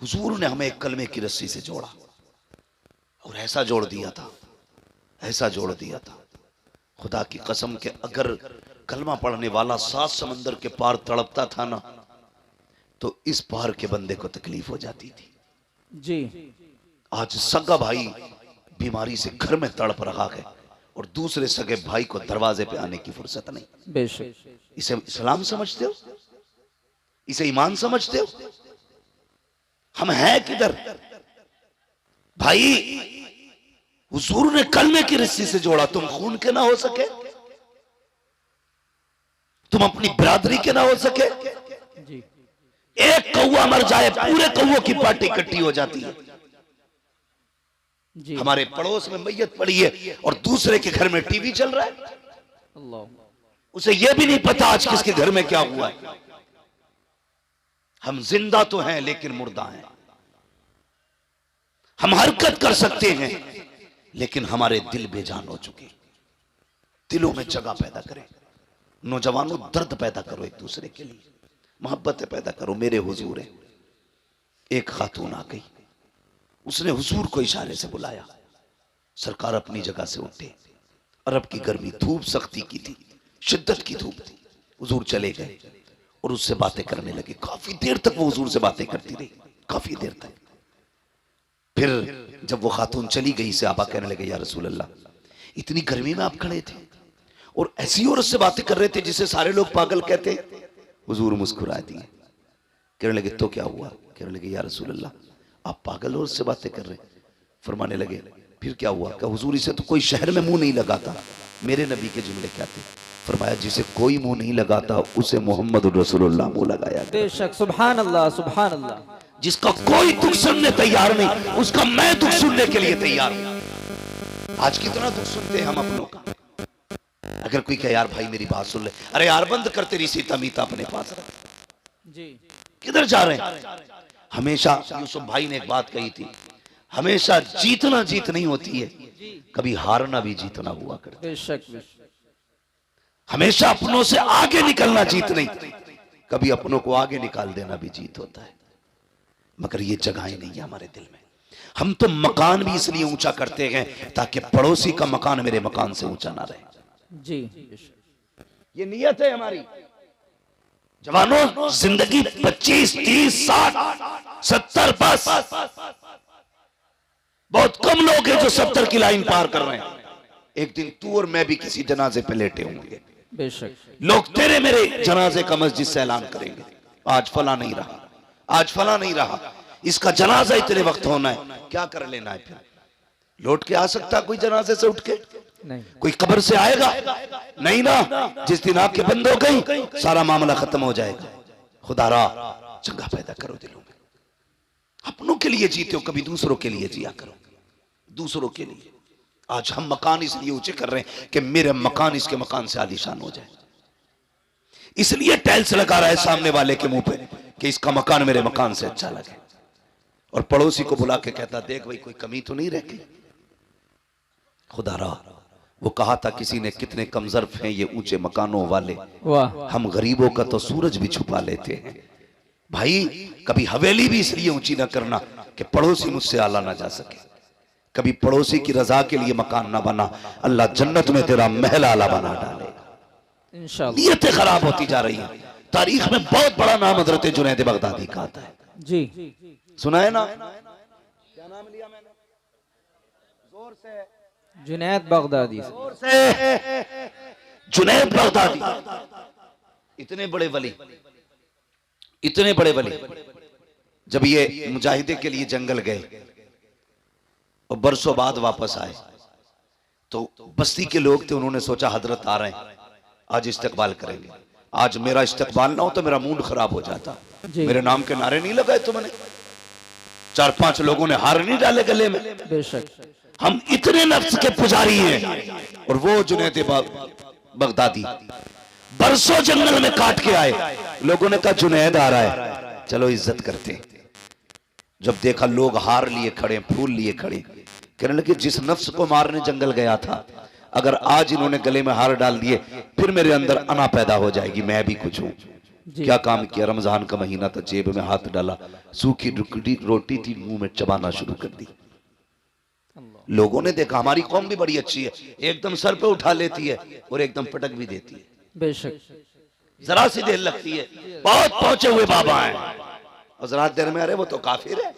[SPEAKER 3] हुजूर ने हमें एक कलमे की रस्सी से जोड़ा और ऐसा जोड़ दिया था, ऐसा जोड़ दिया था, खुदा की कसम के अगर कलमा पढ़ने वाला 7 समंदर के पार तड़पता था ना, तो इस पार के बंदे को तकलीफ हो जाती थी।
[SPEAKER 4] जी
[SPEAKER 3] आज सगा भाई बीमारी से घर में तड़प रहा है और दूसरे सगे भाई को दरवाजे पे आने की फुर्सत नहीं।
[SPEAKER 4] बेशक,
[SPEAKER 3] इसे इस्लाम समझते हो? इसे ईमान समझते हो? हम हैं किधर भाई? हुजूर ने कलमे की रस्सी से जोड़ा, तुम खून के ना हो सके, तुम अपनी बिरादरी के ना हो सके।
[SPEAKER 4] जी
[SPEAKER 3] एक कौवा मर जाए पूरे कौवों की पार्टी इकट्ठी हो जाती है।
[SPEAKER 4] जी
[SPEAKER 3] हमारे पड़ोस में मैयत पड़ी है और दूसरे के घर में टीवी चल रहा है,
[SPEAKER 4] अल्लाह,
[SPEAKER 3] उसे यह भी नहीं पता आज किसके घर में क्या हुआ है। हम जिंदा तो हैं लेकिन मुर्दा हैं, हम हरकत कर सकते हैं लेकिन हमारे दिल बेजान हो चुके। दिलों में जगह पैदा करें, नौजवानों दर्द पैदा करो, एक दूसरे के लिए मोहब्बतें पैदा करो। मेरे हुजूर है, एक खातून आ गई, उसने हुजूर को इशारे से बुलाया, सरकार अपनी जगह से उठे। अरब की गर्मी, धूप सख्ती की थी, शिद्दत की धूप थी। हुजूर चले गए और उससे बातें करने लगे। काफी देर तक वो हुजूर से बातें करती रही, काफी देर तक। फिर जब वो खातून चली गई, से आबा कहने लगे, या रसूल अल्लाह, इतनी गर्मी में आप खड़े थे और ऐसी औरत से बातें कर रहे थे जिसे सारे लोग पागल कहते। हुजूर मुस्कुरा दिए, कहने लगे तो क्या हुआ? कहने लगे, या रसूल अल्लाह, आप पागल औरत से बातें कर रहे। फरमाने लगे, फिर क्या हुआ? क्या हुजूर, इसे तो कोई शहर में मुंह नहीं लगाता। मेरे नबी के जुमले क्या थे? फरमाया, जिसे कोई मुंह नहीं लगाता उसे मोहम्मद रसूलुल्लाह मुंह लगाया।
[SPEAKER 4] बेशक, सुभान अल्लाह, सुभान अल्लाह।
[SPEAKER 3] जिसका कोई दुख सुनने तैयार नहीं, उसका मैं दुख सुनने के लिए तैयार हूं। आज कितना दुख सुनते हैं हम अपनों का। अगर कोई कहे, यार भाई मेरी बात सुन ले, अरे यार बंद कर, तेरी सीता मीता अपने पास रख।
[SPEAKER 4] जी
[SPEAKER 3] किधर जा रहे हैं? हमेशा यूसुफ भाई ने एक बात कही थी, हमेशा जीतना जीत नहीं होती है, कभी हारना भी जीतना हुआ करता है।
[SPEAKER 4] बेशक, बेशक,
[SPEAKER 3] हमेशा अपनों से आगे निकलना जीत नहीं, कभी अपनों को आगे निकाल देना भी जीत होता है। मगर ये जगहें नहीं है हमारे दिल में। हम तो मकान भी इसलिए ऊंचा करते हैं ताकि पड़ोसी का मकान मेरे मकान से ऊंचा ना रहे।
[SPEAKER 4] जी बेशक।
[SPEAKER 3] ये नियत है हमारी। जवानों, जिंदगी 25, 30, 60, 70 बस। बहुत कम लोग हैं जो 70 की लाइन पार कर रहे हैं। एक दिन तू और मैं भी किसी जनाजे पे लेटे होंगे।
[SPEAKER 4] बेशक,
[SPEAKER 3] लोग तेरे मेरे जनाजे का मस्जिद से ऐलान करेंगे, आज फला नहीं रहा, आज फला नहीं रहा, इसका जनाजा इतने वक्त होना है, क्या कर लेना है? फिर लौट के आ सकता कोई जनाजे से उठ के?
[SPEAKER 4] नहीं।
[SPEAKER 3] कोई कब्र से आएगा? नहीं ना। जिस दिन आपके बंद हो गई सारा मामला खत्म हो जाएगा। खुदारा चंगा पैदा करो दिलों में, अपनों के लिए जीते हो, कभी दूसरों के लिए जिया करो, दूसरों के लिए। आज हम मकान इसलिए ऊंचे कर रहे हैं कि मेरे मकान इसके मकान से आलीशान हो जाए, इसलिए टाइल्स लगा रहा है सामने वाले के मुंह पे कि इसका मकान मेरे मकान से अच्छा लगे, और पड़ोसी को बुला के कहता देख भाई कोई कमी तो नहीं रह गई। खुदारा वो कहा था किसी ने कितने कमजर्फ हैं ये ऊंचे मकानों वाले,
[SPEAKER 4] वाह।
[SPEAKER 3] हम गरीबों का तो सूरज भी छुपा लेते हैं। भाई कभी हवेली भी इसलिए ऊंची ना करना कि पड़ोसी मुझसे आला ना जा सके, कभी पड़ोसी की रजा के लिए मकान ना बना, अल्लाह जन्नत में तेरा महल आला बना डालेगा।
[SPEAKER 4] इंशाअल्लाह।
[SPEAKER 3] नीयतें खराब होती जा रही हैं। तारीख में बहुत बड़ा नाम हजरत जुनैद बगदादी का आता है,
[SPEAKER 4] जी।
[SPEAKER 3] सुना है ना? क्या नाम लिया मैंने? जोर से।
[SPEAKER 4] जुनैद बगदादी।
[SPEAKER 3] जोर से। जुनैद बगदादी, इतने बड़े वली, इतने बड़े वली, जब ये मुजाहिदे के लिए जंगल गए और बरसों बाद वापस आए तो बस्ती के लोग थे, उन्होंने सोचा हजरत आ रहे हैं आज इस्तकबाल करेंगे। आज मेरा इस्तकबाल ना हो तो मेरा मूड खराब हो जाता। मेरे नाम के नारे नहीं लगाए तुमने, 4-5 लोगों ने हार नहीं डाले गले में।
[SPEAKER 4] बेशक
[SPEAKER 3] हम इतने नफ्स के पुजारी हैं। और वो जुनैद बगदादी बरसों जंगल में काट के आए, लोगों ने कहा जुनैद आ रहा है चलो इज्जत करते। जब देखा लोग हार लिए खड़े, फूल लिए खड़े, कहने लगे जिस नफ्स को मारने जंगल गया था अगर आज इन्होंने गले में हार डाल दिए फिर मेरे अंदर अना पैदा हो जाएगी, मैं भी कुछ हूं। क्या काम किया? रमजान का महीना था, जेब में हाथ डाला, सूखी रोटी थी, मुंह में चबाना शुरू कर दी। लोगों ने देखा हमारी कौम भी बड़ी अच्छी है, एकदम सर पे उठा लेती है और एकदम पटक भी देती है।
[SPEAKER 4] बेशक
[SPEAKER 3] जरा सी देर लगती है, बहुत पहुंचे हुए बाबा हैं और जरा देर में अरे वो तो काफिर है।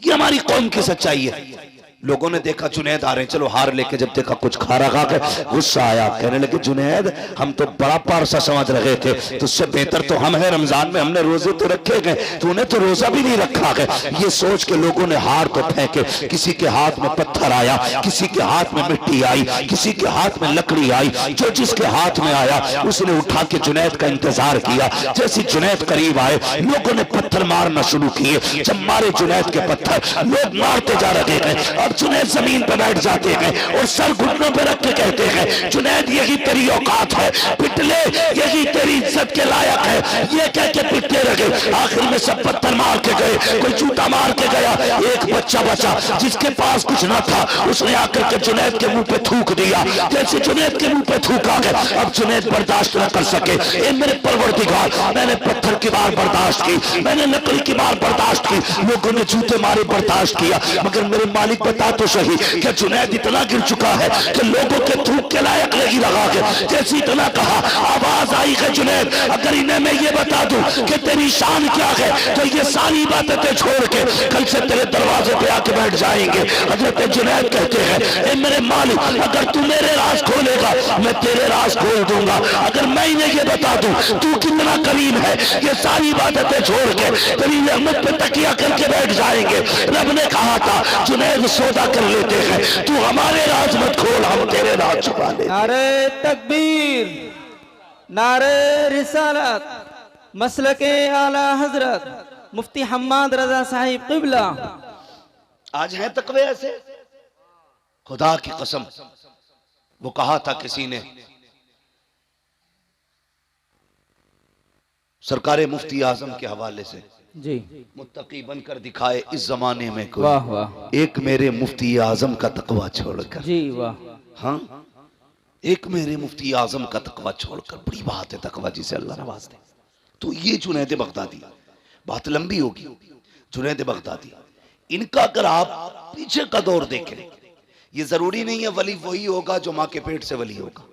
[SPEAKER 3] ये हमारी कौम की सच्चाई है। लोगों ने देखा जुनैद आ रहे हैं, चलो हार लेके जब देखा कुछ खारा खा के गुस्सा आया, कहने लगे जुनैद हम तो बड़ा पारसा समझ रहे थे, तुझसे बेहतर तो हम हैं, रमजान में हमने रोजे तो रखे गए, तूने तो रोजा भी नहीं रखा है। ये सोच के लोगों ने हार को फेंके, किसी के हाथ में पत्थर आया, किसी के हाथ में मिट्टी आई, किसी के हाथ में लकड़ी आई, जो जिसके हाथ में आया उसने उठा के जुनैद का इंतजार किया। जैसे जुनैद करीब आए लोगों ने पत्थर मारना शुरू किए। जब मारे जुनैद के पत्थर, लोग मारते जा रहे हैं, जुनैद जमीन पर बैठ जाते हैं और सर घुटनों पर रख के कहते हैं जुनैद यही तेरी औकात है, पिट ले, यही तेरी इज्जत के लायक है। ये कह के पिटते रहे। आखिर में सब पत्थर मार के गए, कोई जूता मार के गया। एक बच्चा बचा जिसके पास कुछ ना था, उसने आकर के जुनैद के मुंह पे थूक दिया। जैसे जुनैद के मुंह पे थूका गया, अब जुनैद बर्दाश्त न कर सके। ए मेरे परवरदिगार, मैंने पत्थर की बार बर्दाश्त की, मैंने लकड़ी की बार बर्दाश्त की, लोगों ने जूते मारे बर्दाश्त किया, मगर मेरे मालिक बता तो सही कि जुनैद इतना गिर चुका है कि लोगों के थूक के लायक नहीं लगा के। जैसे इतना कहा, आवाज आई है जुनैद अगर इन्हें मैं ये बता दूं कि तेरी शान क्या है तो ये सारी बातें छोड़ के कल से तेरे दरवाजे पे आके बैठ जाएंगे। हजरत जुनैद कहते हैं ए मेरे मालिक अगर तू मेरे राज खोलेगा मैं तेरे राज खोल दूंगा, अगर मैं इन्हें ये बता दूं तू कितना करीम है ये सारी बातें छोड़ के तेरी रहमत पे तकिया करके बैठ जाएंगे। रब ने कहा था जुनैद सौदा कर लेते हैं, तू हमारे राज मत खोल, हम तेरे राज छुपा ले।
[SPEAKER 4] नारे तकबीर, नारे रिसालत, मसलके आला हजरत मुफ्ती हम्माद रजा साहिब क़िबला।
[SPEAKER 3] आज है तकवे ऐसे, खुदा की कसम। वो कहा था किसी ने, सरकार मुफ्ती आजम के हवाले से,
[SPEAKER 4] जी
[SPEAKER 3] मुत्तकी बनकर दिखाए इस जमाने में कोई,
[SPEAKER 4] वाह वाह,
[SPEAKER 3] एक मेरे मुफ्ती आजम का तकवा छोड़कर।
[SPEAKER 4] जी वाह,
[SPEAKER 3] हाँ एक मेरे मुफ्ती आजम का तकवा छोड़कर। बड़ी बात है तकवा जिसे अल्लाह नवाज दे। तो ये जुनैद बगदादी, बात लंबी होगी। जुनैद बगदादी, इनका अगर आप पीछे का दौर देखें, ये जरूरी नहीं है वली वही होगा जो माँ के पेट से वली होगा।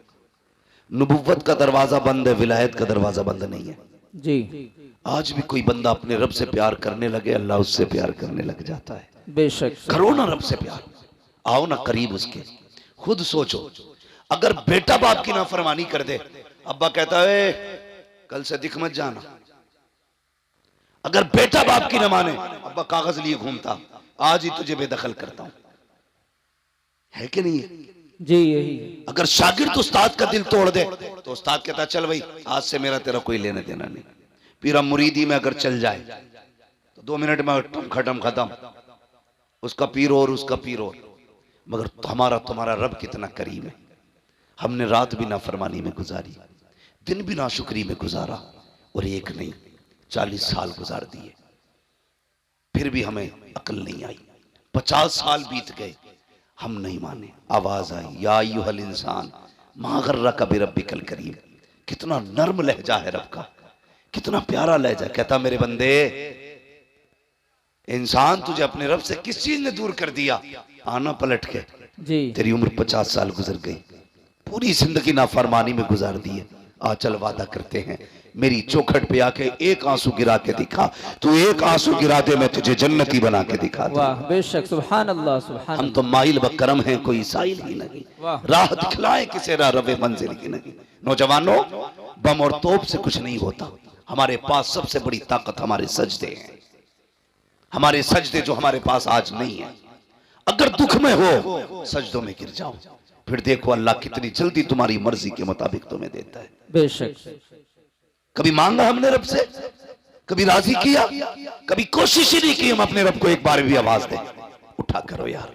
[SPEAKER 3] नबुव्वत का दरवाजा बंद है, विलायत का दरवाजा बंद नहीं है।
[SPEAKER 4] जी
[SPEAKER 3] आज भी कोई बंदा अपने रब से प्यार करने लगे, अल्लाह उससे प्यार करने लग जाता है।
[SPEAKER 4] बेशक,
[SPEAKER 3] करो ना रब से प्यार, आओ ना करीब उसके। खुद सोचो, अगर बेटा बाप की नाफरमानी कर दे, अब्बा कहता है कल से दिख मत जाना। अगर बेटा बाप की न माने, अब्बा कागज लिए घूमता, आज ही तुझे बेदखल करता हूं। है कि नहीं है?
[SPEAKER 4] जी यही
[SPEAKER 3] अगर शागिर्द उस्ताद का दिल तोड़ दे तो उस्ताद कहता चल भाई आज से मेरा तेरा कोई लेना देना नहीं। पीरा मुरीदी में अगर चल जाए तो 2 मिनट में खत्म, उसका पीर और उसका पीर और। मगर हमारा तुम्हारा रब कितना करीम है। हमने रात भी नाफरमानी में गुजारी, दिन भी नाशुक्री में गुजारा, और एक नहीं 40 साल गुजार दिए, फिर भी हमें अकल नहीं आई। 50 साल बीत गए, हम नहीं माने। आवाज आई, या अय्युहल इंसान मा गर्रका बिरब्बिकल करीम। कितना नर्म लहजा है रब का, कितना प्यारा लहजा। कहता मेरे बंदे, इंसान तुझे अपने रब से किस चीज ने दूर कर दिया? आना पलट के,
[SPEAKER 4] जी
[SPEAKER 3] तेरी उम्र 50 साल गुजर गई, पूरी जिंदगी नाफरमानी में गुजार दी है। आ चल वादा करते हैं, मेरी चौखट पे आके एक आंसू गिरा के दिखा, तू एक आंसू गिरा दे, मैं तुझे जन्नती बना के दिखा दूं।
[SPEAKER 4] वाह बेशक, सुभान अल्लाह सुभान
[SPEAKER 3] हम तो माइल व करम हैं, कोई साइल ही नहीं।
[SPEAKER 4] वाह।
[SPEAKER 3] राह दिखलाए किसे रवे मंजिल की नहीं। नौजवानों, बम और तोप से कुछ नहीं होता। हमारे पास सबसे बड़ी ताकत हमारे सजदे हैं, हमारे सजदे जो हमारे पास आज नहीं है। अगर दुख में हो सजदों में गिर जाओ, फिर देखो अल्लाह कितनी जल्दी तुम्हारी मर्जी के मुताबिक तुम्हें देता है।
[SPEAKER 4] बेशक।
[SPEAKER 3] कभी मांगा हमने रब से, कभी राजी किया, कभी कोशिश ही नहीं की हम अपने रब को एक बार भी आवाज दें, उठा करो यार।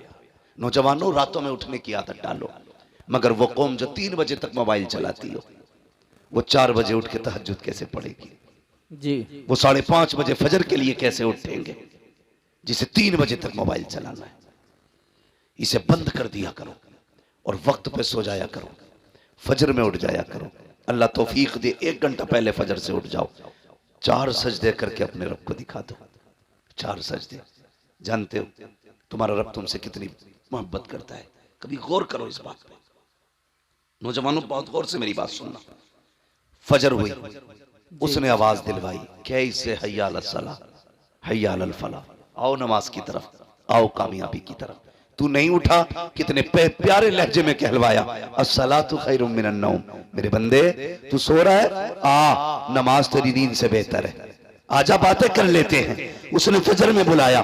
[SPEAKER 3] नौजवानों, रातों में उठने की आदत डालो। मगर वो कौम जो 3 बजे तक मोबाइल चलाती हो, वो 4 बजे उठ के तहज्जुद कैसे पढ़ेगी?
[SPEAKER 4] जी
[SPEAKER 3] वो 5:30 बजे फजर के लिए कैसे उठेंगे, जिसे 3 बजे तक मोबाइल चलाना है? इसे बंद कर दिया करो और वक्त पे सो जाया करो, फजर में उठ जाया करो। अल्लाह तौफीक दे, 1 घंटा पहले फजर से उठ जाओ, 4 सजदे करके अपने रब को दिखा दो। 4 सजदे। जानते हो तुम्हारा रब तुमसे कितनी मोहब्बत करता है? कभी गौर करो इस बात पे। नौजवानों, बहुत गौर से मेरी बात सुनना। फजर हुई, उसने आवाज दिलवाई, कैसे हय्या अलस सलाह, हय्या अलल फलाह, आओ नमाज की तरफ, आओ कामयाबी की तरफ। तू नहीं उठा, कितने प्यारे लहजे में कहलवाया, अस्सलातु खैरुम मिनन नौम। मेरे बंदे, तू सो रहा है, आ नमाज तेरी नींद से बेहतर है, आजा बातें कर लेते हैं। उसने फजर में बुलाया,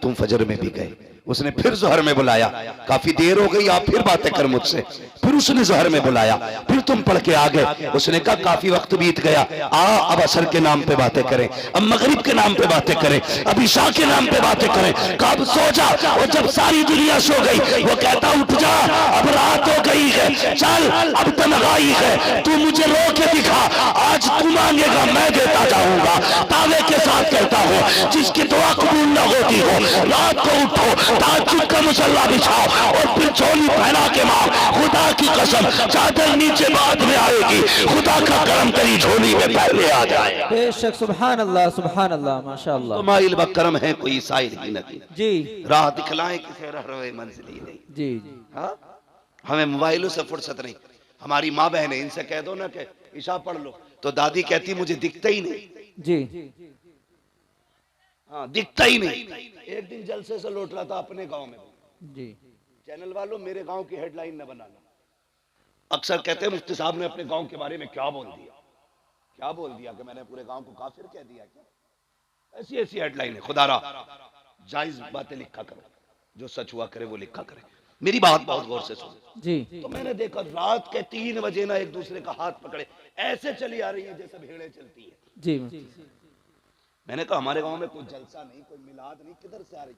[SPEAKER 3] तुम फजर में भी गए। उसने फिर जोहर में बुलाया, काफी देर हो गई, आप फिर बातें कर मुझसे। फिर उसने जोहर में बुलाया, फिर तुम पढ़ के आ गए। उसने कहा काफी वक्त बीत गया, आ अब असर के नाम पे बातें करें, अब मगरिब के नाम पे बातें करें, अब इशा के नाम पे बातें करें। कब सो जा, और जब सारी दुनिया सो गई, वो कहता उठ जा, अब रात हो गई है, चल अब तन्हाई है, तू मुझे रो के दिखा, आज तू मांगेगा मैं देता जाऊंगा। दावे के साथ कहता हूँ, जिसकी दुआ कबूल न होती हो, रात को उठो, ताज्जुद का मुसल्ला बिछाओ और फिर चोली पहना के मांग। खुदा की कसम, चादर नीचे बाद में आएगी, खुदा का करम तेरी झोली में पहले आ जाए।
[SPEAKER 4] बेशक, सुभान अल्लाह माशाअल्लाह।
[SPEAKER 3] तो माइल व करम है, कोई साइल ही नहीं।
[SPEAKER 4] जी
[SPEAKER 3] राह दिखलाए किसे रहे मंजिल ही नहीं।
[SPEAKER 4] जी
[SPEAKER 3] हाँ, हमें मोबाइलों से फुर्सत नहीं। हमारी माँ बहन है, इनसे कह दो ना कि ईशा पढ़ लो, तो दादी कहती मुझे दिखता ही नहीं।
[SPEAKER 4] जी
[SPEAKER 3] हाँ, दिखता ही नहीं। एक दिन जलसे से लौट रहा था अपने गांव में।
[SPEAKER 4] जी
[SPEAKER 3] चैनल वालों, मेरे गांव की हेडलाइन न बनाना। अक्सर कहते हैं मुफ्ती साहब ने अपने गांव के बारे में क्या बोल दिया, क्या बोल दिया कि मैंने पूरे गांव को काफिर कह दिया क्या? ऐसी ऐसी हेडलाइन है। खुदारा जायज बातें लिखा करो, जो सच हुआ करे वो लिखा करे। मेरी बात बहुत गौर से सुनो।
[SPEAKER 4] जी
[SPEAKER 3] तो मैंने देखा रात के 3 बजे ना एक दूसरे का हाथ पकड़े ऐसे चली आ रही है जैसे भेड़ें चलती है।
[SPEAKER 4] जी
[SPEAKER 3] मैंने कहा हमारे गांव में कोई जलसा नहीं, कोई मिलाद नहीं, किधर से आ रही?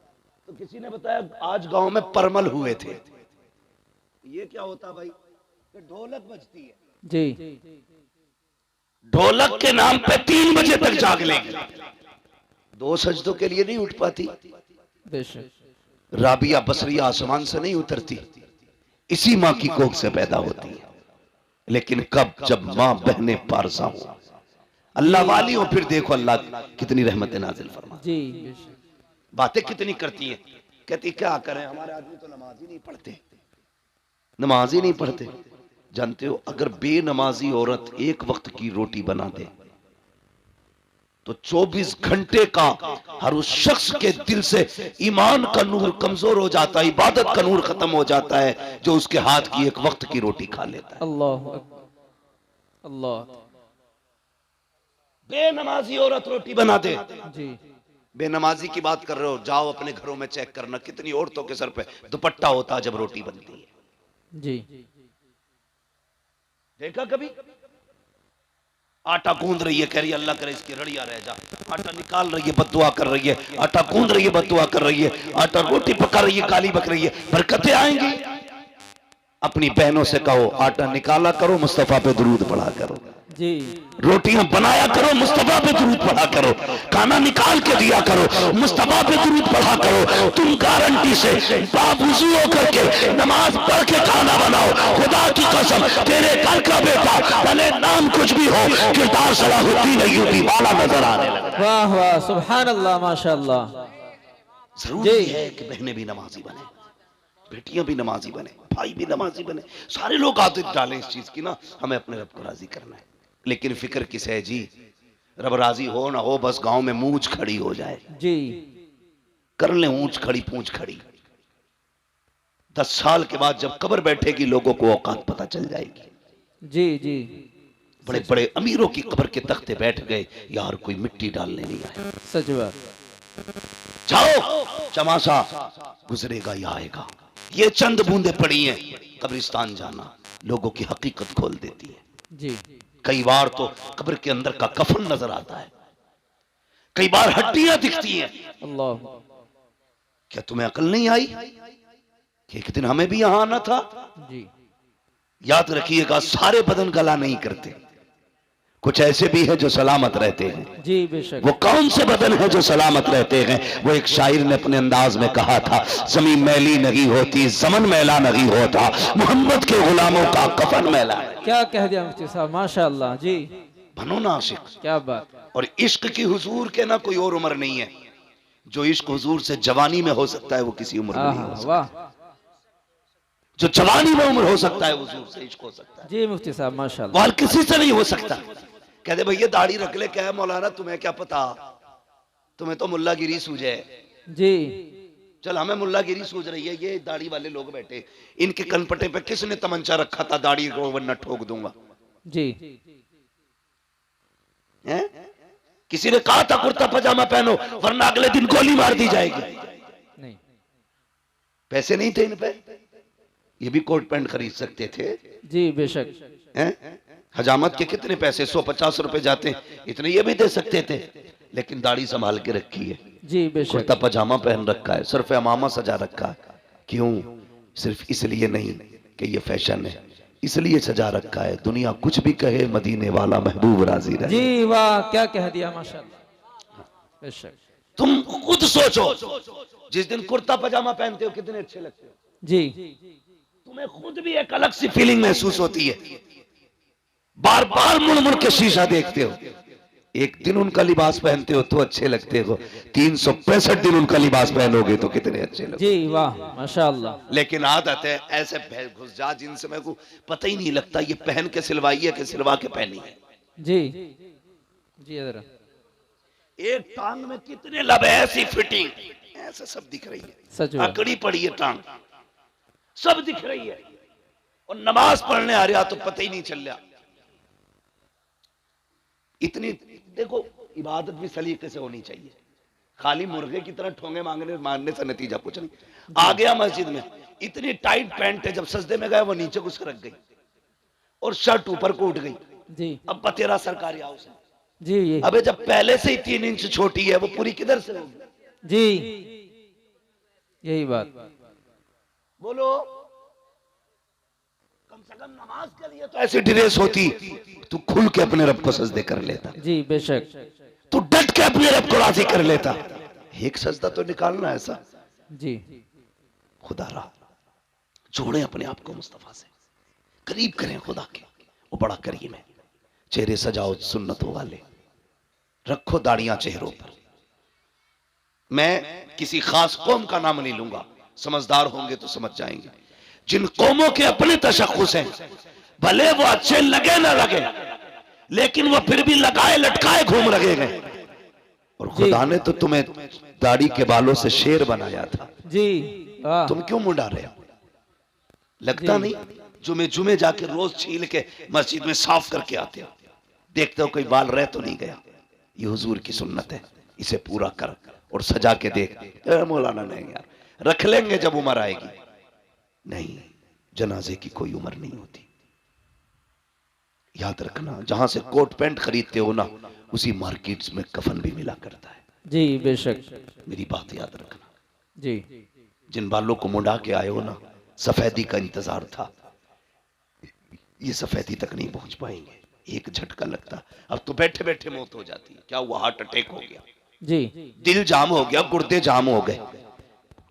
[SPEAKER 3] तो किसी ने बताया आज गांव में परमल हुए थे। ये क्या होता भाई? कि ढोलक बजती है।
[SPEAKER 4] जी
[SPEAKER 3] ढोलक के नाम पे 3 बजे तक जाग लेगी। 2 सजदों के लिए नहीं उठ पाती।
[SPEAKER 4] बेशक।
[SPEAKER 3] राबिया बसरिया आसमान से नहीं उतरती, इसी माँ की कोख से पैदा होती है। लेकिन कब? जब माँ बहने पारसा हो, अल्लाह वाली हो, फिर देखो अल्लाह कितनी रहमत नाजिल फरमा।
[SPEAKER 4] जी बेशक।
[SPEAKER 3] बातें कितनी करती हैं। कहती क्या करें, हमारे आदमी तो नमाज ही नहीं पढ़ते, नमाज ही नहीं पढ़ते। जानते हो, अगर बेनमाजी औरत एक वक्त की रोटी बना दे तो 24 घंटे का हर उस शख्स के दिल से ईमान का नूर कमजोर हो जाता है, इबादत का नूर खत्म हो जाता है, जो उसके हाथ की एक वक्त की रोटी खा लेता है।
[SPEAKER 4] अल्लाह अकबर। अल्लाह।
[SPEAKER 3] बेनमाजी औरत रोटी बना दे,
[SPEAKER 4] जी
[SPEAKER 3] बेनमाजी की बात कर रहे हो, जाओ अपने घरों में चेक करना कितनी औरतों के सर पे दुपट्टा होता है जब रोटी बनती है।
[SPEAKER 4] जी
[SPEAKER 3] देखा कभी? आटा गूंद रही है, कह रही है अल्लाह करे इसकी रड़िया रह जा। आटा निकाल रही है, बद्दुआ कर रही है। आटा गूंद रही है, बद्दुआ कर रही है। आटा रोटी पका रही है, गाली बक रही है। बरकतें आएंगी। अपनी बहनों से कहो आटा निकाला करो, मुस्तफा पे दुरूद पढ़ा करो।
[SPEAKER 4] जी
[SPEAKER 3] रोटियां बनाया करो, मुस्तफा पे दुरूद पढ़ा करो। खाना निकाल के दिया करो, मुस्तफा पे दुरूद पढ़ा करो। तुम गारंटी से बावुज़ू होकर के नमाज पढ़ के खाना बनाओ। खुदा की कसम, तेरे घर का बेटा भले नाम कुछ भी हो, किरदार सलाहुद्दीन अय्यूबी वाला नजर आने लगा।
[SPEAKER 4] वाह वाह सुभान अल्लाह माशाअल्लाह।
[SPEAKER 3] जरूरी है कि बहनें भी नमाजी बने, बेटियां भी नमाजी बने, भाई भी नमाजी बने। सारे लोग आदत डालें इस चीज की ना, हमें अपने रब को राजी करना है। लेकिन फिक्र किस है जी? रब राजी हो ना हो, बस गांव में मूंछ खड़ी हो जाए।
[SPEAKER 4] जी
[SPEAKER 3] कर ले ऊंच खड़ी पूंछ खड़ी। 10 साल के बाद जब कब्र बैठेगी, लोगों को औकात पता चल जाएगी।
[SPEAKER 4] जी जी
[SPEAKER 3] बड़े बड़े अमीरों की कब्र के तख्ते बैठ गए, यार कोई मिट्टी डालने नहीं आया।
[SPEAKER 4] सच बात।
[SPEAKER 3] जाओ, चमासा गुजरेगा या आएगा। ये चंद बूंदे पड़ी हैं, कब्रिस्तान जाना लोगों की हकीकत खोल देती है।
[SPEAKER 4] जी
[SPEAKER 3] कई बार तो कब्र के अंदर का कफन नजर आता है, कई बार हड्डियां दिखती हैं।
[SPEAKER 4] अल्लाह।
[SPEAKER 3] क्या तुम्हें अकल नहीं आई कि एक दिन हमें भी यहां आना था?
[SPEAKER 4] जी
[SPEAKER 3] याद रखिएगा, सारे बदन गला नहीं करते, कुछ ऐसे भी हैं जो सलामत रहते हैं।
[SPEAKER 4] जी बेशक।
[SPEAKER 3] वो कौन से बदन हैं जो सलामत रहते हैं? वो एक शायर ने अपने अंदाज में कहा था, जमीन मैली नहीं होती, जमन मैला नहीं होता, मोहम्मद के गुलामों का कफन मैला है।
[SPEAKER 4] क्या कह दिया मुफ्ती साहब, माशाअल्लाह। जी
[SPEAKER 3] बनो ना आशिक।
[SPEAKER 4] क्या बात।
[SPEAKER 3] और इश्क की हुजूर के ना कोई और उम्र नहीं है। जो इश्क हुजूर से जवानी में हो सकता है, वो किसी उम्र में नहीं हो सकता।
[SPEAKER 4] वाह।
[SPEAKER 3] जो जवानी में उम्र हो सकता है, हुजूर से इश्क हो सकता है।
[SPEAKER 4] जी मुफ्ती साहब माशाअल्लाह।
[SPEAKER 3] वाल किसी से नहीं हो सकता। कहते भैया दाढ़ी रख ले, क्या है मौलाना तुम्हें क्या पता, तुम्हें तो मुल्लागिरी सूझे।
[SPEAKER 4] जी
[SPEAKER 3] चल हमें मुल्लागिरी सूझ रही है, ये दाढ़ी वाले लोग बैठे, इनके कनपटे पे किसने तमंचा रखा था दाढ़ी को, वरना ठोक दूंगा।
[SPEAKER 4] जी
[SPEAKER 3] है? किसी ने कहा था कुर्ता पजामा पहनो, वरना अगले दिन गोली मार दी जाएगी।
[SPEAKER 4] नहीं।
[SPEAKER 3] पैसे नहीं थे इन पे, ये भी कोट पैंट खरीद सकते थे।
[SPEAKER 4] जी बेशक।
[SPEAKER 3] हैं? हजामत के कितने पैसे, 150 रुपए जाते हैं, इतने ये भी दे सकते थे। लेकिन दाढ़ी संभाल के रखी है,
[SPEAKER 4] जी बेशक।
[SPEAKER 3] कुर्ता पजामा पहन रखा है, सिर्फ अमामा सजा रखा है। क्यों? सिर्फ इसलिए नहीं कि ये फैशन है, इसलिए सजा रखा है, दुनिया कुछ भी कहे, मदीने वाला महबूब राजी रहे।
[SPEAKER 4] जी वाह, क्या कह दिया माशाअल्लाह। बेशक।
[SPEAKER 3] तुम खुद सोचो, जिस दिन कुर्ता पजामा पहनते हो कितने अच्छे लगते हो।
[SPEAKER 4] जी
[SPEAKER 3] तुम्हें खुद भी एक अलग सी फीलिंग महसूस होती है। बार बार मुड़ मुड़ के शीशा देखते हो। एक दिन उनका लिबास पहनते हो तो अच्छे लगते हो, 365 दिन उनका लिबास पहनोगे तो कितने अच्छे लगते।
[SPEAKER 4] जी वाह माशाअल्लाह।
[SPEAKER 3] लेकिन आदत है ऐसे घुस जा जिनसे मेरे को पता ही नहीं लगता ये पहन के सिलवाई है कि सिलवा के पहनी है।
[SPEAKER 4] जी जी जरा।
[SPEAKER 3] एक टांग में कितने लब है, ऐसी फिटिंग, ऐसा सब दिख रही है,
[SPEAKER 4] सच बात।
[SPEAKER 3] अकड़ी पड़ी है टांग, सब दिख रही है, और नमाज पढ़ने आ रहा तो पता ही नहीं चल रहा। इतनी देखो, इबादत भी सलीके से होनी चाहिए। खाली मुर्गे की तरह ठोंगे मारने से नतीजा कुछ नहीं। आ गया मस्जिद में, इतनी टाइट पैंट है, जब सजदे में गए वो नीचे घुस रख गई और शर्ट ऊपर को उठ गई।
[SPEAKER 4] जी
[SPEAKER 3] अब बतेरा सरकारी हाउस है।
[SPEAKER 4] जी ये
[SPEAKER 3] अबे जब पहले से ही 3 इंच छोटी है, वो पूरी किधर से होगी?
[SPEAKER 4] जी यही बात।
[SPEAKER 3] बोलो, कम से कम नमाज के लिए तो ऐसी ड्रेस होती, तू खुल के अपने रब को सजदे कर लेता।
[SPEAKER 4] जी बेशक।
[SPEAKER 3] तू डट के अपने रब को राजी कर लेता। एक सजदा तो निकालना ऐसा।
[SPEAKER 4] जी
[SPEAKER 3] खुदा रा जोड़े अपने आप को मुस्तफा से, करीब करें खुदा के, वो बड़ा करीम है। चेहरे सजाओ सुन्नतों वाले, रखो दाढ़ियां चेहरों पर। मैं किसी खास कौम का नाम नहीं लूंगा, समझदार होंगे तो समझ जाएंगे। जिन कौमों के अपने तशख्खुस हैं, भले वो अच्छे लगे ना लगे, लेकिन वो फिर भी लगाए लटकाए घूम रहे हैं। और खुदा ने तो तुम्हें दाढ़ी के बालों से शेर बनाया था।
[SPEAKER 4] जी वाह।
[SPEAKER 3] तुम क्यों मुंडा रहे हो? लगता नहीं जुमे जुमे जाके रोज छील के मस्जिद में साफ करके आते हो, देखते हो कोई बाल रह तो नहीं गया। ये हुजूर की सुन्नत है, इसे पूरा कर और सजा के देख, मौलाना नहीं यार, रख लेंगे जब उम्र आएगी। नहीं, जनाजे की कोई उम्र नहीं होती। याद रखना, जहां से कोट पैंट खरीदते हो ना, उसी मार्केट्स में कफन भी मिला करता है।
[SPEAKER 2] जी बेशक।
[SPEAKER 3] मेरी बात याद रखना।
[SPEAKER 2] जी
[SPEAKER 3] जिन बालों को मुंडा के आए हो ना, सफेदी का इंतजार था, ये सफेदी तक नहीं पहुंच पाएंगे। एक झटका लगता, अब तो बैठे बैठे मौत हो जाती है। क्या हुआ? हार्ट अटैक हो गया,
[SPEAKER 2] जी,
[SPEAKER 3] दिल जाम हो गया, गुर्दे जाम हो गए,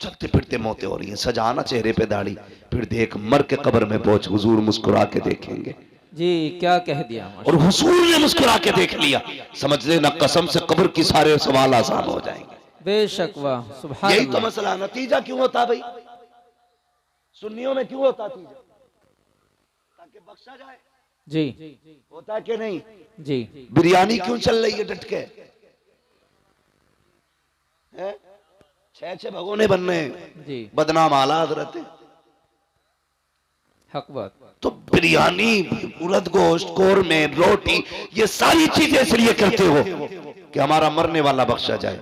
[SPEAKER 3] चलते फिरते मौतें हो रही हैं। सजाना चेहरे पे दाढ़ी, फिर देख मर के कब्र में पहुंच, हुजूर मुस्कुरा के देखेंगे।
[SPEAKER 2] जी क्या कह दिया
[SPEAKER 3] और हुजूर ने मुस्कुरा के देख लिया, समझ लेना कसम से कब्र की सारे सवाल आसान हो जाएंगे।
[SPEAKER 2] बेशक, वाह सुभान
[SPEAKER 3] यही तो
[SPEAKER 2] अल्लाह।
[SPEAKER 3] मसला। नतीजा क्यों होता भाई? सुन्नियों में क्यों होता नतीजा? ताकि बख्शा जाए।
[SPEAKER 2] जी
[SPEAKER 3] होता कि नहीं?
[SPEAKER 2] जी
[SPEAKER 3] बिरयानी क्यों चल रही है डट के? हैं? 6 भगोने बन रहे हैं,
[SPEAKER 2] जी,
[SPEAKER 3] बदनाम आला हजरत है।
[SPEAKER 2] हक बात।
[SPEAKER 3] तो बिरयानी, उड़द गोश्त, कोरमे, रोटी, ये सारी चीजें इसलिए करते हो कि हमारा मरने वाला बख्शा जाए।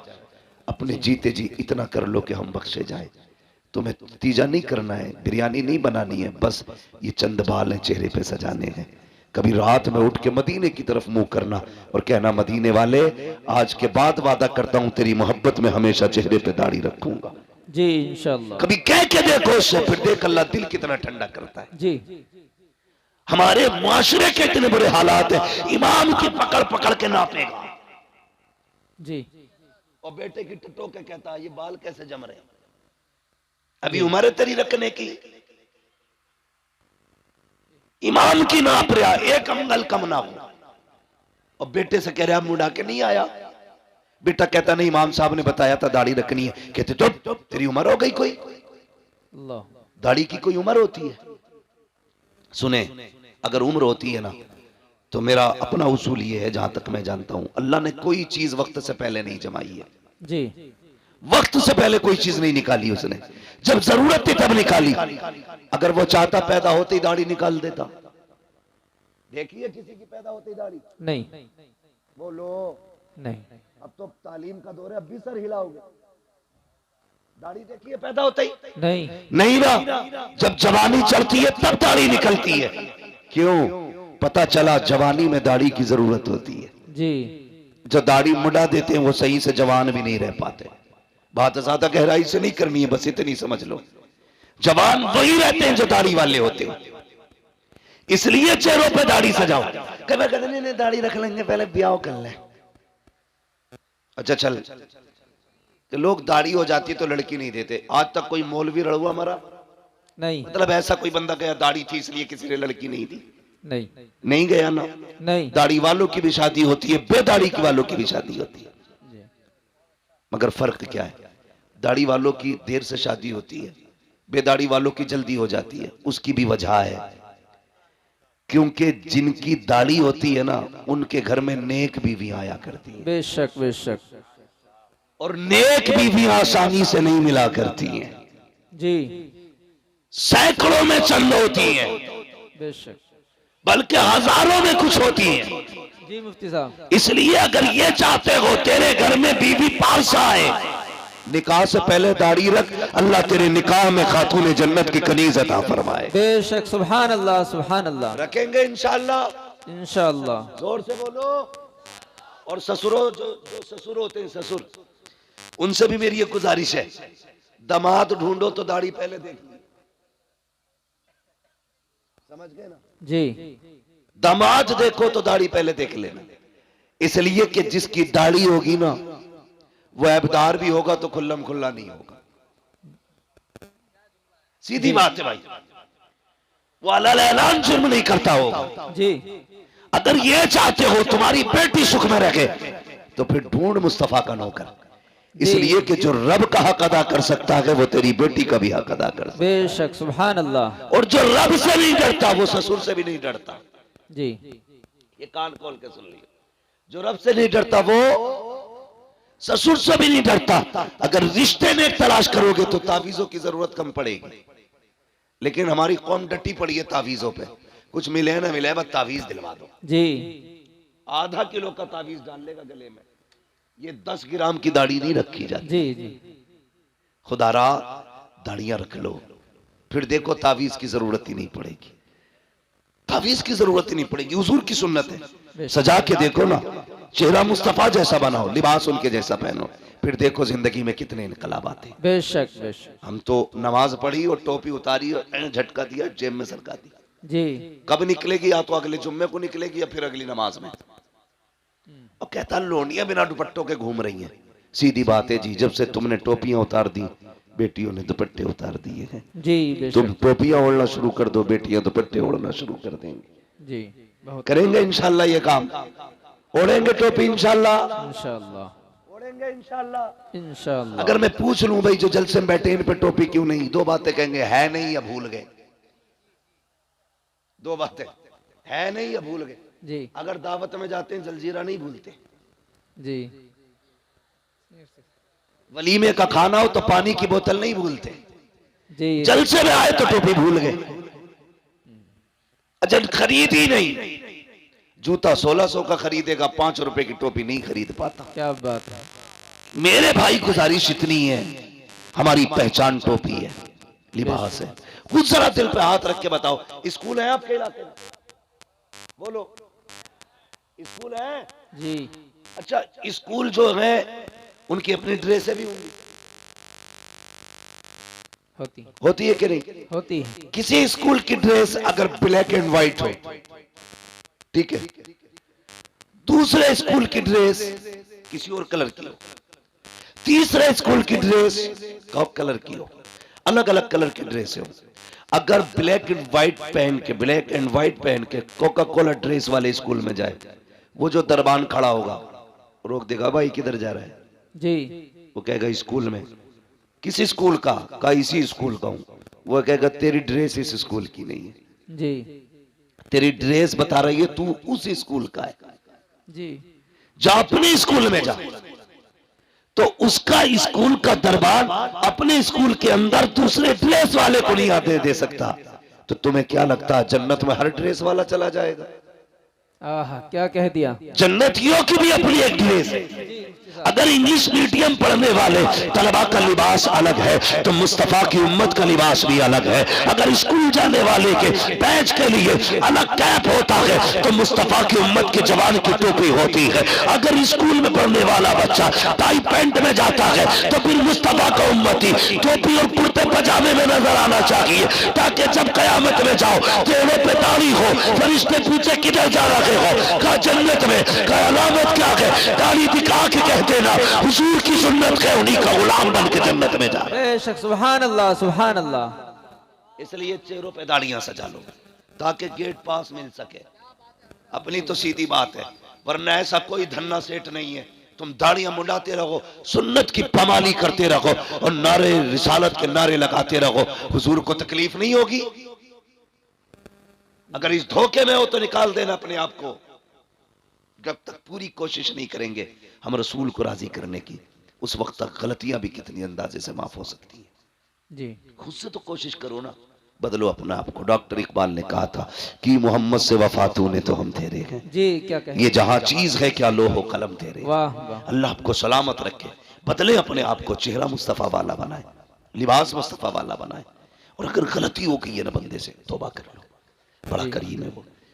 [SPEAKER 3] अपने जीते जी इतना कर लो कि हम बख्शे जाए। तुम्हें नतीजा नहीं करना है, बिरयानी नहीं बनानी है, बस ये चंद बाल हैं चेहरे पे सजाने हैं। कभी रात में उठ के मदीने की तरफ मुंह करना और कहना, मदीने वाले आज के बाद वादा करता हूं तेरी मोहब्बत में हमेशा चेहरे पे दाढ़ी रखूंगा।
[SPEAKER 2] जी इंशाल्लाह।
[SPEAKER 3] कभी कह के देखो उससे, फिर देख अल्लाह दिल कितना ठंडा करता है।
[SPEAKER 2] जी
[SPEAKER 3] हमारे मुआशरे के इतने बुरे हालात हैं, इमाम की पकड़ पकड़ के नापेगा
[SPEAKER 2] जी
[SPEAKER 3] और बेटे की टटो के कहता है ये बाल कैसे जम रहे हैं, अभी उम्र है तेरी रखने की। इमाम की नाप रहा, एक अंगल कम ना हो, और बेटे से कह रहा मुंडा के नहीं आया। बेटा कहता नहीं, इमाम साहब ने बताया था दाढ़ी रखनी है। कहते चुप, तेरी उम्र हो गई कोई?
[SPEAKER 2] अल्लाह।
[SPEAKER 3] दाढ़ी की कोई उम्र होती है? सुने, अगर उम्र होती है ना, तो मेरा अपना उसूल ये है, जहां तक मैं जानता हूं, अल्लाह ने कोई चीज वक्त से पहले नहीं जमाई है।
[SPEAKER 2] जी
[SPEAKER 3] वक्त से पहले कोई चीज नहीं निकाली उसने, जब जरूरत थी तब निकाली। अगर वो चाहता पैदा होते ही दाढ़ी निकाल देता। देखिए किसी की पैदा होते ही दाढ़ी?
[SPEAKER 2] नहीं
[SPEAKER 3] बोलो,
[SPEAKER 2] नहीं।
[SPEAKER 3] अब तो तालीम का दौर है, अब भी सर हिलाओगे। दाढ़ी देखिए पैदा होते ही?
[SPEAKER 2] नहीं
[SPEAKER 3] नहीं ना, जब जवानी चढ़ती है तब दाढ़ी निकलती है। क्यों? पता चला जवानी में दाढ़ी की जरूरत होती है।
[SPEAKER 2] जी
[SPEAKER 3] जो दाढ़ी मुड़ा देते हैं वो सही से जवान भी नहीं रह पाते। बात ज्यादा गहराई से नहीं करनी है, बस इतनी समझ लो, जवान वही रहते हैं जो दाढ़ी वाले होते हैं। इसलिए चेहरों पे दाढ़ी सजाओ। कभी कहते नहीं दाढ़ी रख लेंगे, पहले ब्याह कर ले। अच्छा चल, तो लोग दाढ़ी हो जाती है तो लड़की नहीं देते। आज तक कोई मौलवी रड़ुआ मरा?
[SPEAKER 2] नहीं
[SPEAKER 3] मतलब ऐसा कोई बंदा गया दाढ़ी थी इसलिए किसी ने लड़की नहीं दी?
[SPEAKER 2] नहीं
[SPEAKER 3] नहीं गया ना।
[SPEAKER 2] नहीं।
[SPEAKER 3] दाढ़ी वालों की भी शादी होती है, बेदाढ़ी की वालों की भी शादी होती है।
[SPEAKER 2] जी।
[SPEAKER 3] मगर फर्क क्या है? दाढ़ी वालों की देर से शादी होती है, बेदाढ़ी वालों की जल्दी हो जाती है। उसकी भी वजह है, क्योंकि जिनकी दाढ़ी होती है ना, उनके घर में नेक बीवियां आया करती हैं,
[SPEAKER 2] बेशक बेशक।
[SPEAKER 3] और नेक बीवियां आसानी से नहीं मिला करती हैं।
[SPEAKER 2] जी
[SPEAKER 3] सैकड़ों में चंद होती हैं,
[SPEAKER 2] बेशक।
[SPEAKER 3] बल्कि हजारों में कुछ होती हैं।
[SPEAKER 2] जी मुफ्ती साहब।
[SPEAKER 3] इसलिए अगर ये चाहते हो तेरे घर में बीवी पास आए, निकाह से पहले दाढ़ी रख, अल्लाह तेरे निकाह में खातून जन्नत की कनीज अता फरमाए।
[SPEAKER 2] बेशक, सुभान अल्लाह सुभान अल्लाह।
[SPEAKER 3] रखेंगे इंशाअल्लाह।
[SPEAKER 2] इंशाअल्लाह।
[SPEAKER 3] जोर से बोलो। और ससुरों, जो ससुर होते हैं, ससुर, उनसे भी मेरी ये गुजारिश है, दामाद ढूंढो तो दाढ़ी पहले देख ली। समझ गए ना?
[SPEAKER 2] जी
[SPEAKER 3] दामाद देखो तो दाढ़ी पहले देख लेना। इसलिए कि जिसकी दाढ़ी होगी ना, वो ऐबदार भी होगा तो खुल्लम खुल्ला नहीं होगा। सीधी बात है भाई, वो अल्लाह ऐलान जुर्म नहीं करता होगा।
[SPEAKER 2] जी।
[SPEAKER 3] अगर ये चाहते हो तुम्हारी बेटी सुख में रखे, तो फिर ढूंढ मुस्तफा का नौकर। इसलिए कि जो रब का हक अदा कर सकता है, वो तेरी बेटी का भी हक अदा कर सकता है।
[SPEAKER 2] बेशक, सुभान अल्लाह।
[SPEAKER 3] और जो रब से नहीं डरता, वो ससुर से भी नहीं डरता।
[SPEAKER 2] जी
[SPEAKER 3] ये कान खोल के सुन लियो, जो रब से नहीं डरता वो ससुर से भी नहीं डरता। अगर रिश्ते में तलाश करोगे तो तावीजों की जरूरत कम पड़ेगी। लेकिन हमारी कौम डटी पड़ी है तावीजों पे, कुछ मिले ना मिले, बस तावीज दिलवा दो।
[SPEAKER 2] जी
[SPEAKER 3] आधा किलो का तावीज डाल लेगा गले में, ये 10 ग्राम की दाढ़ी नहीं रखी जाती।
[SPEAKER 2] जी जी
[SPEAKER 3] खुदारा दाढ़ियां रख लो, फिर देखो तावीज की जरूरत ही नहीं पड़ेगी, तावीज की जरूरत ही नहीं पड़ेगी। हुजूर की सुन्नत है, सजा के देखो ना, चेहरा मुस्तफा जैसा बनाओ, लिबास उनके जैसा पहनो, फिर देखो जिंदगी में कितने इनकलाब आते हैं।
[SPEAKER 2] बेशक बेशक।
[SPEAKER 3] हम तो नमाज पढ़ी और टोपी उतारी और झटका दिया, जेब में सरका दी।
[SPEAKER 2] जी
[SPEAKER 3] कब निकलेगी? या तो अगले जुम्मे को निकलेगी या फिर अगली नमाज में। अब कहता लोनियां बिना दुपट्टों के घूम रही हैं। सीधी बात है जी, जब से तुमने टोपियां उतार दी बेटियों ने दुपट्टे उतार दिए हैं।
[SPEAKER 2] जी
[SPEAKER 3] तुम
[SPEAKER 2] बेशक।
[SPEAKER 3] टोपियां ओढ़ना शुरू कर दो, बेटियां दुपट्टे ओढ़ना शुरू कर देंगी।
[SPEAKER 2] जी बहुत
[SPEAKER 3] करेंगे इंशाल्लाह ये काम, ओढ़ेंगे टोपी इंशाल्लाह,
[SPEAKER 2] इंशाअल्लाह
[SPEAKER 3] ओढ़ेंगे इंशाल्लाह।
[SPEAKER 2] इंशाअल्लाह।
[SPEAKER 3] अगर मैं पूछ लूं भाई जो जलसे में बैठे इन पे टोपी क्यों नहीं, दो बातें कहेंगे, है नहीं या भूल गए। दो बातें, है नहीं या भूल गए।
[SPEAKER 2] जी
[SPEAKER 3] अगर दावत में जाते हैं जलजीरा नहीं भूलते,
[SPEAKER 2] जी
[SPEAKER 3] वलीमे का खाना हो तो पानी की बोतल नहीं भूलते,
[SPEAKER 2] जी
[SPEAKER 3] जलसे में आए तो टोपी भूल गए। अच्छा खरीद ही नहीं, जूता 1600 का खरीदेगा, 5 रुपए की टोपी नहीं खरीद पाता।
[SPEAKER 2] क्या बात है।
[SPEAKER 3] मेरे भाई गुजारिश इतनी है, हमारी पहचान टोपी है, लिबास है। कुछ जरा दिल पे हाथ रख के बताओ, स्कूल है आपके इलाके में? बोलो स्कूल है?
[SPEAKER 2] जी
[SPEAKER 3] अच्छा स्कूल जो है उनकी अपनी ड्रेसें भी होंगी, होती है कि नहीं?
[SPEAKER 2] होती है।
[SPEAKER 3] किसी स्कूल की ड्रेस अगर ब्लैक एंड व्हाइट हो, ठीक है, दूसरे स्कूल की ड्रेस किसी और कलर की हो, तीसरे स्कूल की ड्रेस कॉक कलर की हो, अलग अलग कलर की ड्रेस हो, अगर ब्लैक एंड व्हाइट पहन के कोका कोला ड्रेस वाले स्कूल में जाए, वो जो दरबान खड़ा होगा रोक देगा, भाई किधर जा रहा है?
[SPEAKER 2] जी
[SPEAKER 3] वो कहेगा स्कूल में। किस स्कूल का इसी स्कूल का हूं। वो कहेगा तेरी ड्रेस इस स्कूल की नहीं है,
[SPEAKER 2] जी
[SPEAKER 3] तेरी ड्रेस बता रही है तू उस स्कूल का है।
[SPEAKER 2] जी
[SPEAKER 3] जा अपने स्कूल में जा, तो उसका स्कूल का दरबार अपने स्कूल के अंदर दूसरे ड्रेस वाले को नहीं आते दे सकता। तो तुम्हें क्या लगता है जन्नत में हर ड्रेस वाला चला जाएगा?
[SPEAKER 2] आहा क्या कह दिया।
[SPEAKER 3] जन्नतियों की भी अपनी एक ड्रेस है। अगर इंग्लिश मीडियम पढ़ने वाले तलबा का लिबास अलग है तो मुस्तफा की उम्मत का लिबास भी अलग है। अगर स्कूल जाने वाले के बैच के लिए अलग कैप होता है तो मुस्तफा की उम्मत के जवान की टोपी होती है। अगर स्कूल में पढ़ने वाला बच्चा टाई पैंट में जाता है तो फिर मुस्तफा का उम्मती टोपी और कुर्ते पजामे में नजर आना चाहिए, ताकि जब कयामत में जाओ चेहरे पे दाढ़ी हो, फरिश्ते पूछे किधर जा रहे हो, कहा जन्नत में, कहा अलामत क्या है, दाढ़ी दिखा के कहते ना हुजूर की सुन्नत है, उन्हीं का गुलाम बन के जन्नत में जा।
[SPEAKER 2] बेशक सुभान अल्लाह सुभान अल्लाह।
[SPEAKER 3] इसलिए चेहरों पे दाढ़ियां सजा लो ताकि गेट पास मिल सके। अपनी तो सीधी बात है, वरना ऐसा कोई धन्ना सेठ नहीं है तुम दाढ़ियां मुंडाते रहो, सुन्नत की पमाली करते रहो और नारे रिसालत के नारे लगाते रहो, हुजूर को तकलीफ नहीं होगी। अगर इस धोखे में हो तो निकाल देना अपने आप को। जब तक पूरी कोशिश नहीं करेंगे हम रसूल को राजी करने की, उस वक्त तक गलतियां भी कितनी अंदाजे से माफ हो सकती हैं।
[SPEAKER 2] जी
[SPEAKER 3] खुद से तो कोशिश करो ना, बदलो अपना आपको। डॉक्टर इकबाल ने कहा था कि मोहम्मद से वफा तूने तो हम तेरे हैं,
[SPEAKER 2] जी क्या कहे।
[SPEAKER 3] ये जहां चीज है क्या लोहो कलम तेरे।
[SPEAKER 2] वाह वाह।
[SPEAKER 3] अल्लाह आपको सलामत रखे, बदले अपने आप को, चेहरा मुस्तफा वाला बनाए, लिबास मुस्तफा वाला बनाए। और अगर गलती हो गई है ना बंदे से, तौबा कर लो, बड़ा करीम है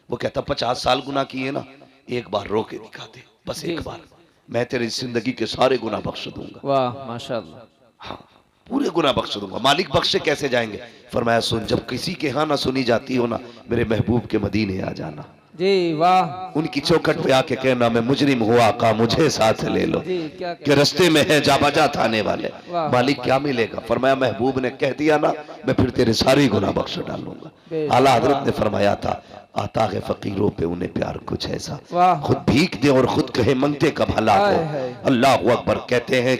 [SPEAKER 3] वो कहता 50 साल गुनाह किए ना, एक बार रो के दिखा दे, बस एक बार, मैं तेरी जिंदगी के सारे गुनाह बख्श दूंगा।
[SPEAKER 2] वाह माशाअल्लाह।
[SPEAKER 3] हाँ पूरे गुनाह बख्श दूंगा। मालिक बख्शे कैसे जाएंगे? फरमाया सुन, जब किसी के यहाँ ना सुनी जाती हो ना, मेरे महबूब के मदीने आ जाना।
[SPEAKER 2] जी वाह।
[SPEAKER 3] उनकी चौखट पे आके कहना मैं मुजरिम हुआ का मुझे साथ ले लो,
[SPEAKER 2] जी क्या
[SPEAKER 3] कि रस्ते में है जा बजा थाने वाले।
[SPEAKER 2] वाह।
[SPEAKER 3] मालिक क्या मिलेगा? फरमाया महबूब ने कह दिया ना, मैं फिर तेरे सारे गुनाह बख्श डालूंगा। आला हजरत ने फरमाया था आता है फकीरों पे उन्हें प्यार कुछ ऐसा,
[SPEAKER 2] वाह।
[SPEAKER 3] खुद भीख दे और खुद कहे मंगते का भला हो।
[SPEAKER 2] हाय हाय।
[SPEAKER 3] अल्लाह अकबर। कहते हैं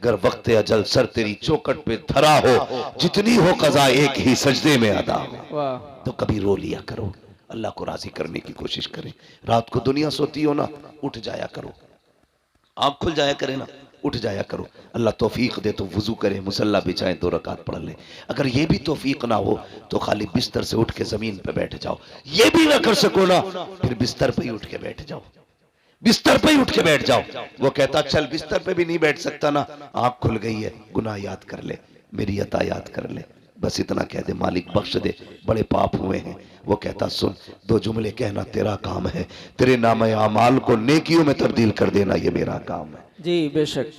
[SPEAKER 3] अगर वक्त अजल सर तेरी चौखट पे धरा हो, जितनी हो कज़ा एक ही सजदे में अदा हो।
[SPEAKER 2] वाह।
[SPEAKER 3] तो कभी रो लिया करो, अल्लाह को राजी करने की कोशिश करें। रात को दुनिया सोती हो ना, उठ जाया करो, आंख खुल जाया करे ना, उठ जाया करो। अल्लाह तौफीक दे तो वुजू करे, मुसल्ला बिछाए, 2 रकात पढ़ ले। अगर ये भी तौफीक ना हो तो खाली बिस्तर से उठ के जमीन पे बैठ जाओ। ये भी ना कर सको ना, फिर बिस्तर पे ही उठ के बैठ जाओ। बिस्तर पे ही उठ के बैठ जाओ। वो कहता चल बिस्तर पे भी नहीं बैठ सकता ना, आंख खुल गई है, गुनाह याद कर ले, मेरी अता याद कर ले, बस इतना कह दे मालिक बख्श दे, बड़े पाप हुए हैं। वो कहता सुन, दो जुमले कहना तेरा काम है, तेरे नामे आमाल को नेकियों में तब्दील कर देना ये मेरा काम है।
[SPEAKER 4] जी बेशक।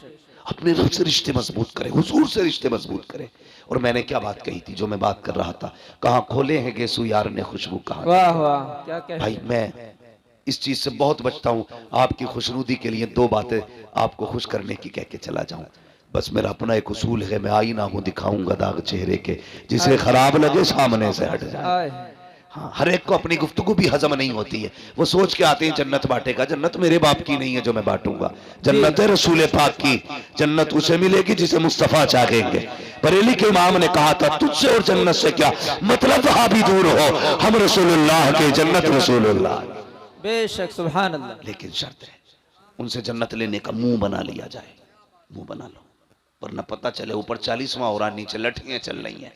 [SPEAKER 3] अपने रब से रिश्ते मजबूत करें, हुजूर से रिश्ते मजबूत करें। और मैंने क्या बात कही थी, जो मैं बात कर रहा था, कहाँ खोले हैं गेसू यार ने खुशबू कहाँ।
[SPEAKER 4] वाह वाह, क्या कह
[SPEAKER 3] भाई मैं इस चीज से बहुत बचता हूँ, आपकी खुशनुदी के लिए दो बातें आपको खुश करने की कह के चला जाऊं। बस मेरा अपना एक उसूल है, मैं आईना हूं दिखाऊंगा दाग चेहरे के, जिसे खराब लगे सामने से हट जाए।
[SPEAKER 4] आए।
[SPEAKER 3] हाँ, हर एक को अपनी गुफ्तगू भी हजम नहीं होती है। वो सोच के आते हैं जन्नत बांटेगा, जन्नत मेरे बाप की नहीं है जो मैं बांटूंगा, जन्नत है रसूल पाक की। जन्नत उसे मिलेगी जिसे मुस्तफा चाहेंगे। बरेली के इमाम ने कहा था तुझसे और जन्नत से क्या मतलब, वहां भी दूर हो, हम रसूलुल्लाह के, जन्नत रसूलुल्लाह।
[SPEAKER 4] बेशक, सुभान अल्लाह।
[SPEAKER 3] लेकिन शर्त है उनसे जन्नत लेने का मुंह बना लिया जाए, मुंह बना लो, वरना पता चले ऊपर 40वां हो रहा, नीचे लठियां चल रही हैं।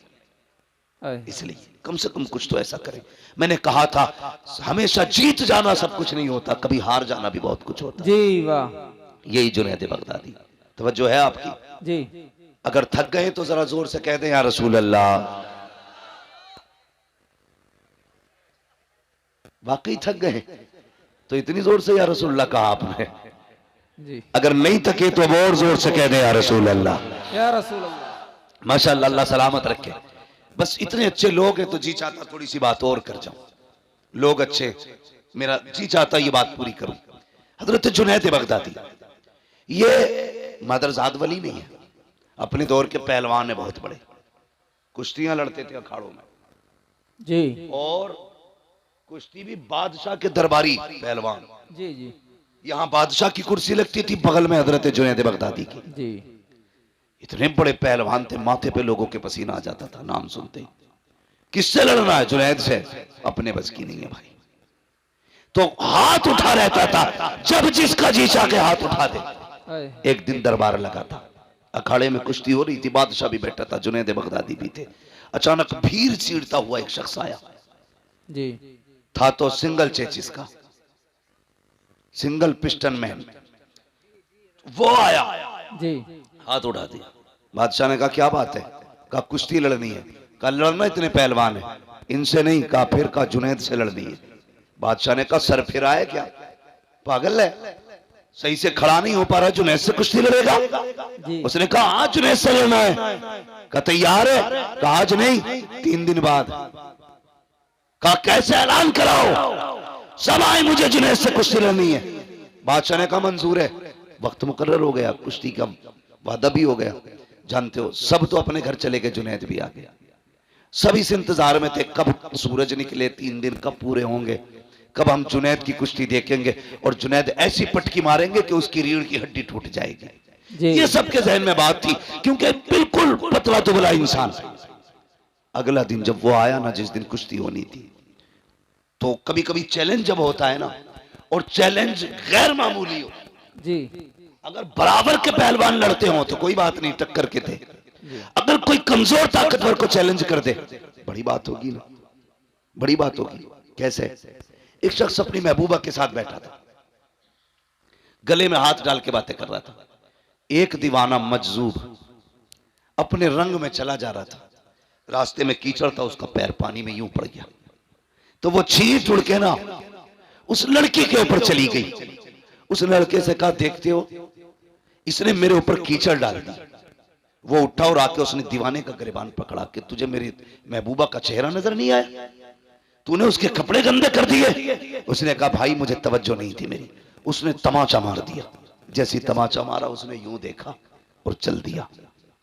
[SPEAKER 4] आए।
[SPEAKER 3] इसलिए कम से कम कुछ तो ऐसा करें। मैंने कहा था हमेशा जीत जाना सब कुछ नहीं होता, कभी हार जाना भी बहुत कुछ होता।
[SPEAKER 4] जी वाह।
[SPEAKER 3] यही जुनैद बगदादी, तवज्जो है आपकी।
[SPEAKER 4] जी।
[SPEAKER 3] अगर थक गए तो जरा जोर से कह दें या रसूल अल्लाह। वाकई थक गए तो इतनी जोर से या रसूल अल्लाह कहा आपने।
[SPEAKER 4] जी।
[SPEAKER 3] अगर नहीं थके तो अब और जोर से कह दें या रसूल अल्लाह।
[SPEAKER 4] या रसूल अल्लाह।
[SPEAKER 3] माशाअल्लाह, अल्लाह सलामत रखे। बस इतने अच्छे लोग हैं तो जी चाहता थोड़ी सी बात और कर जाऊं। लोग अच्छे, मेरा जी चाहता ये बात पूरी करूं। हजरत जुनैद बगदादी ये मदरजाद वली नहीं है, अपने दौर के पहलवान है, बहुत बड़े, कुश्तियां लड़ते थे अखाड़ों में।
[SPEAKER 4] जी।
[SPEAKER 3] और कुश्ती भी बादशाह के दरबारी पहलवान।
[SPEAKER 4] जी। जी।
[SPEAKER 3] यहाँ बादशाह की कुर्सी लगती थी, बगल में हजरत जुनैद बगदादी की।
[SPEAKER 4] जी।
[SPEAKER 3] इतने बड़े पहलवान थे, माथे पे लोगों के पसीना आ जाता था नाम सुनते ही। किससे लड़ना है? जुनैद से। अपने बस की नहीं है भाई, तो हाथ उठा रहता था, जब जिसका जी चाह के हाथ उठा दे।
[SPEAKER 4] आए।
[SPEAKER 3] एक दिन दरबार लगा था, अखाड़े में कुश्ती हो रही थी, बादशाह भी बैठा था, जुनैद बगदादी भी थे। अचानक भीड़ चीरता हुआ एक शख्स आया।
[SPEAKER 4] जी।
[SPEAKER 3] था तो सिंगल चेचिस का, सिंगल पिस्टन मैन। वो आया,
[SPEAKER 4] जी।
[SPEAKER 3] हाथ उठा दिया। बादशाह ने कहा क्या बात है? कहा कुश्ती लड़नी है। कहा लड़ना, इतने पहलवान है, इनसे नहीं। कहा फिर? कहा जुनैद से लड़नी है। बादशाह ने कहा सर फिरा है क्या, पागल है, सही से खड़ा नहीं हो पा रहा, जुनैद से कुश्ती लड़ेगा?
[SPEAKER 4] जी।
[SPEAKER 3] उसने कहा हाँ जुनैद से लड़ना है। कहा तैयार है? कहा आज नहीं, 3 दिन बाद। कहा कैसे? ऐलान कराओ, सब आए, मुझे जुनैद से कुश्ती लड़नी है। बादशाह ने कहा मंजूर है। वक्त मुकर्रर हो गया, कुश्ती का वादा भी हो गया। जानते हो सब तो अपने घर चले गए, जुनैद भी आ गया। सब इस इंतजार में थे कब सूरज निकले, 3 दिन कब पूरे होंगे, कब हम जुनैद की कुश्ती देखेंगे और जुनैद ऐसी पटकी मारेंगे कि उसकी रीढ़ की हड्डी टूट जाएगी।
[SPEAKER 4] जी।
[SPEAKER 3] ये सबके जहन में बात थी, क्योंकि बिल्कुल पतला दुबला इंसान। अगला दिन जब वो आया ना, जिस दिन कुश्ती होनी थी, तो कभी कभी चैलेंज जब होता है ना, और चैलेंज गैर मामूली हो,
[SPEAKER 4] जी।
[SPEAKER 3] अगर बराबर के पहलवान लड़ते हो तो कोई बात नहीं, टक्कर के थे। अगर कोई कमजोर ताकतवर को चैलेंज कर दे, बड़ी बात होगी ना, बड़ी बात होगी। कैसे? एक शख्स अपनी महबूबा के साथ बैठा था, गले में हाथ डाल के बातें कर रहा था। एक दीवाना मजजूब अपने रंग में चला जा रहा था, रास्ते में कीचड़ था, उसका पैर पानी में यूं पड़ गया, तो वो छींट उड़ के ना उस लड़की के ऊपर चली गई। उस लड़के से कहा देखते हो, इसने मेरे ऊपर कीचड़ डाल दी। वो उठा और आके उसने दीवाने का गिरबान पकड़ा कि तुझे मेरी महबूबा का चेहरा नजर नहीं आया, तूने उसके कपड़े गंदे कर दिए। उसने कहा भाई मुझे तवज्जो नहीं थी मेरी। उसने तमाचा मार दिया, जैसी तमाचा मारा उसने यूं देखा और चल दिया।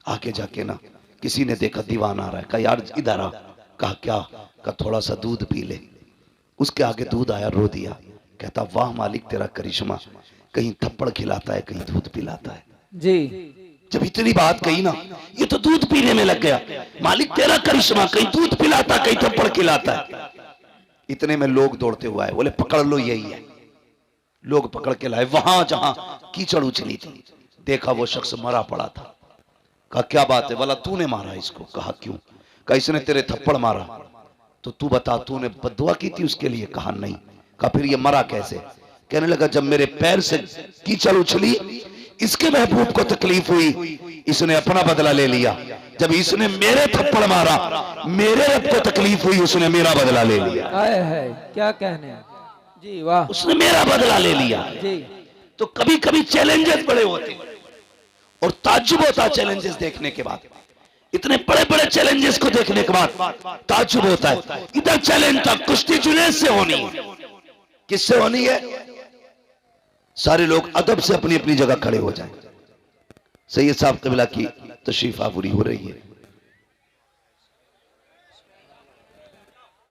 [SPEAKER 3] आगे जाके ना किसी ने देखा दीवाना आ रहा है, कहा यार इधर आ। कहा क्या? कहा थोड़ा सा दूध पी ले। उसके आगे दूध आया, रो दिया। कहता वाह मालिक तेरा करिश्मा, कहीं थप्पड़ खिलाता है, कहीं दूध पिलाता है।
[SPEAKER 4] जी।
[SPEAKER 3] जब इतनी बात कही ना, ये तो दूध पीने में लग गया। मालिक तेरा करिश्मा, कहीं दूध पिलाता, कहीं थप्पड़ खिलाता है। इतने में लोग दौड़ते हुए आए, बोले पकड़ लो यही है। लोग पकड़ के लाए, वहां जहां कीचड़ उछली थी, देखा वो शख्स मरा पड़ा था। कहा क्या बात है? बोला तूने मारा इसको। कहा क्यों? कहा इसने तेरे थप्पड़ मारा, तो तू बता तूने बद्दुआ की थी उसके लिए? कहा नहीं। कहा फिर ये मरा कैसे? कहने लगा जब मेरे पैर से कीचड़ उछली इसके महबूब को तकलीफ हुई, इसने अपना बदला ले लिया। जब इसने मेरे थप्पड़ मारा मेरे रब को तकलीफ हुई, उसने मेरा बदला ले लिया।
[SPEAKER 4] आए है क्या कहने हैं। जी वाह
[SPEAKER 3] उसने मेरा बदला ले लिया।
[SPEAKER 4] जी
[SPEAKER 3] तो कभी कभी चैलेंजेस बड़े होते हैं और ताज्जुब होता है चैलेंजेस देखने के बाद। इतने बड़े बड़े चैलेंजेस को देखने के बाद ताज्जुब होता है। इधर चैलेंज था कुश्ती जुनैद से होनी है। किससे होनी है? सारे लोग अदब से अपनी अपनी जगह खड़े हो जाएं। सैयद साहब क़िबला की तशरीफ आफरी हो रही है।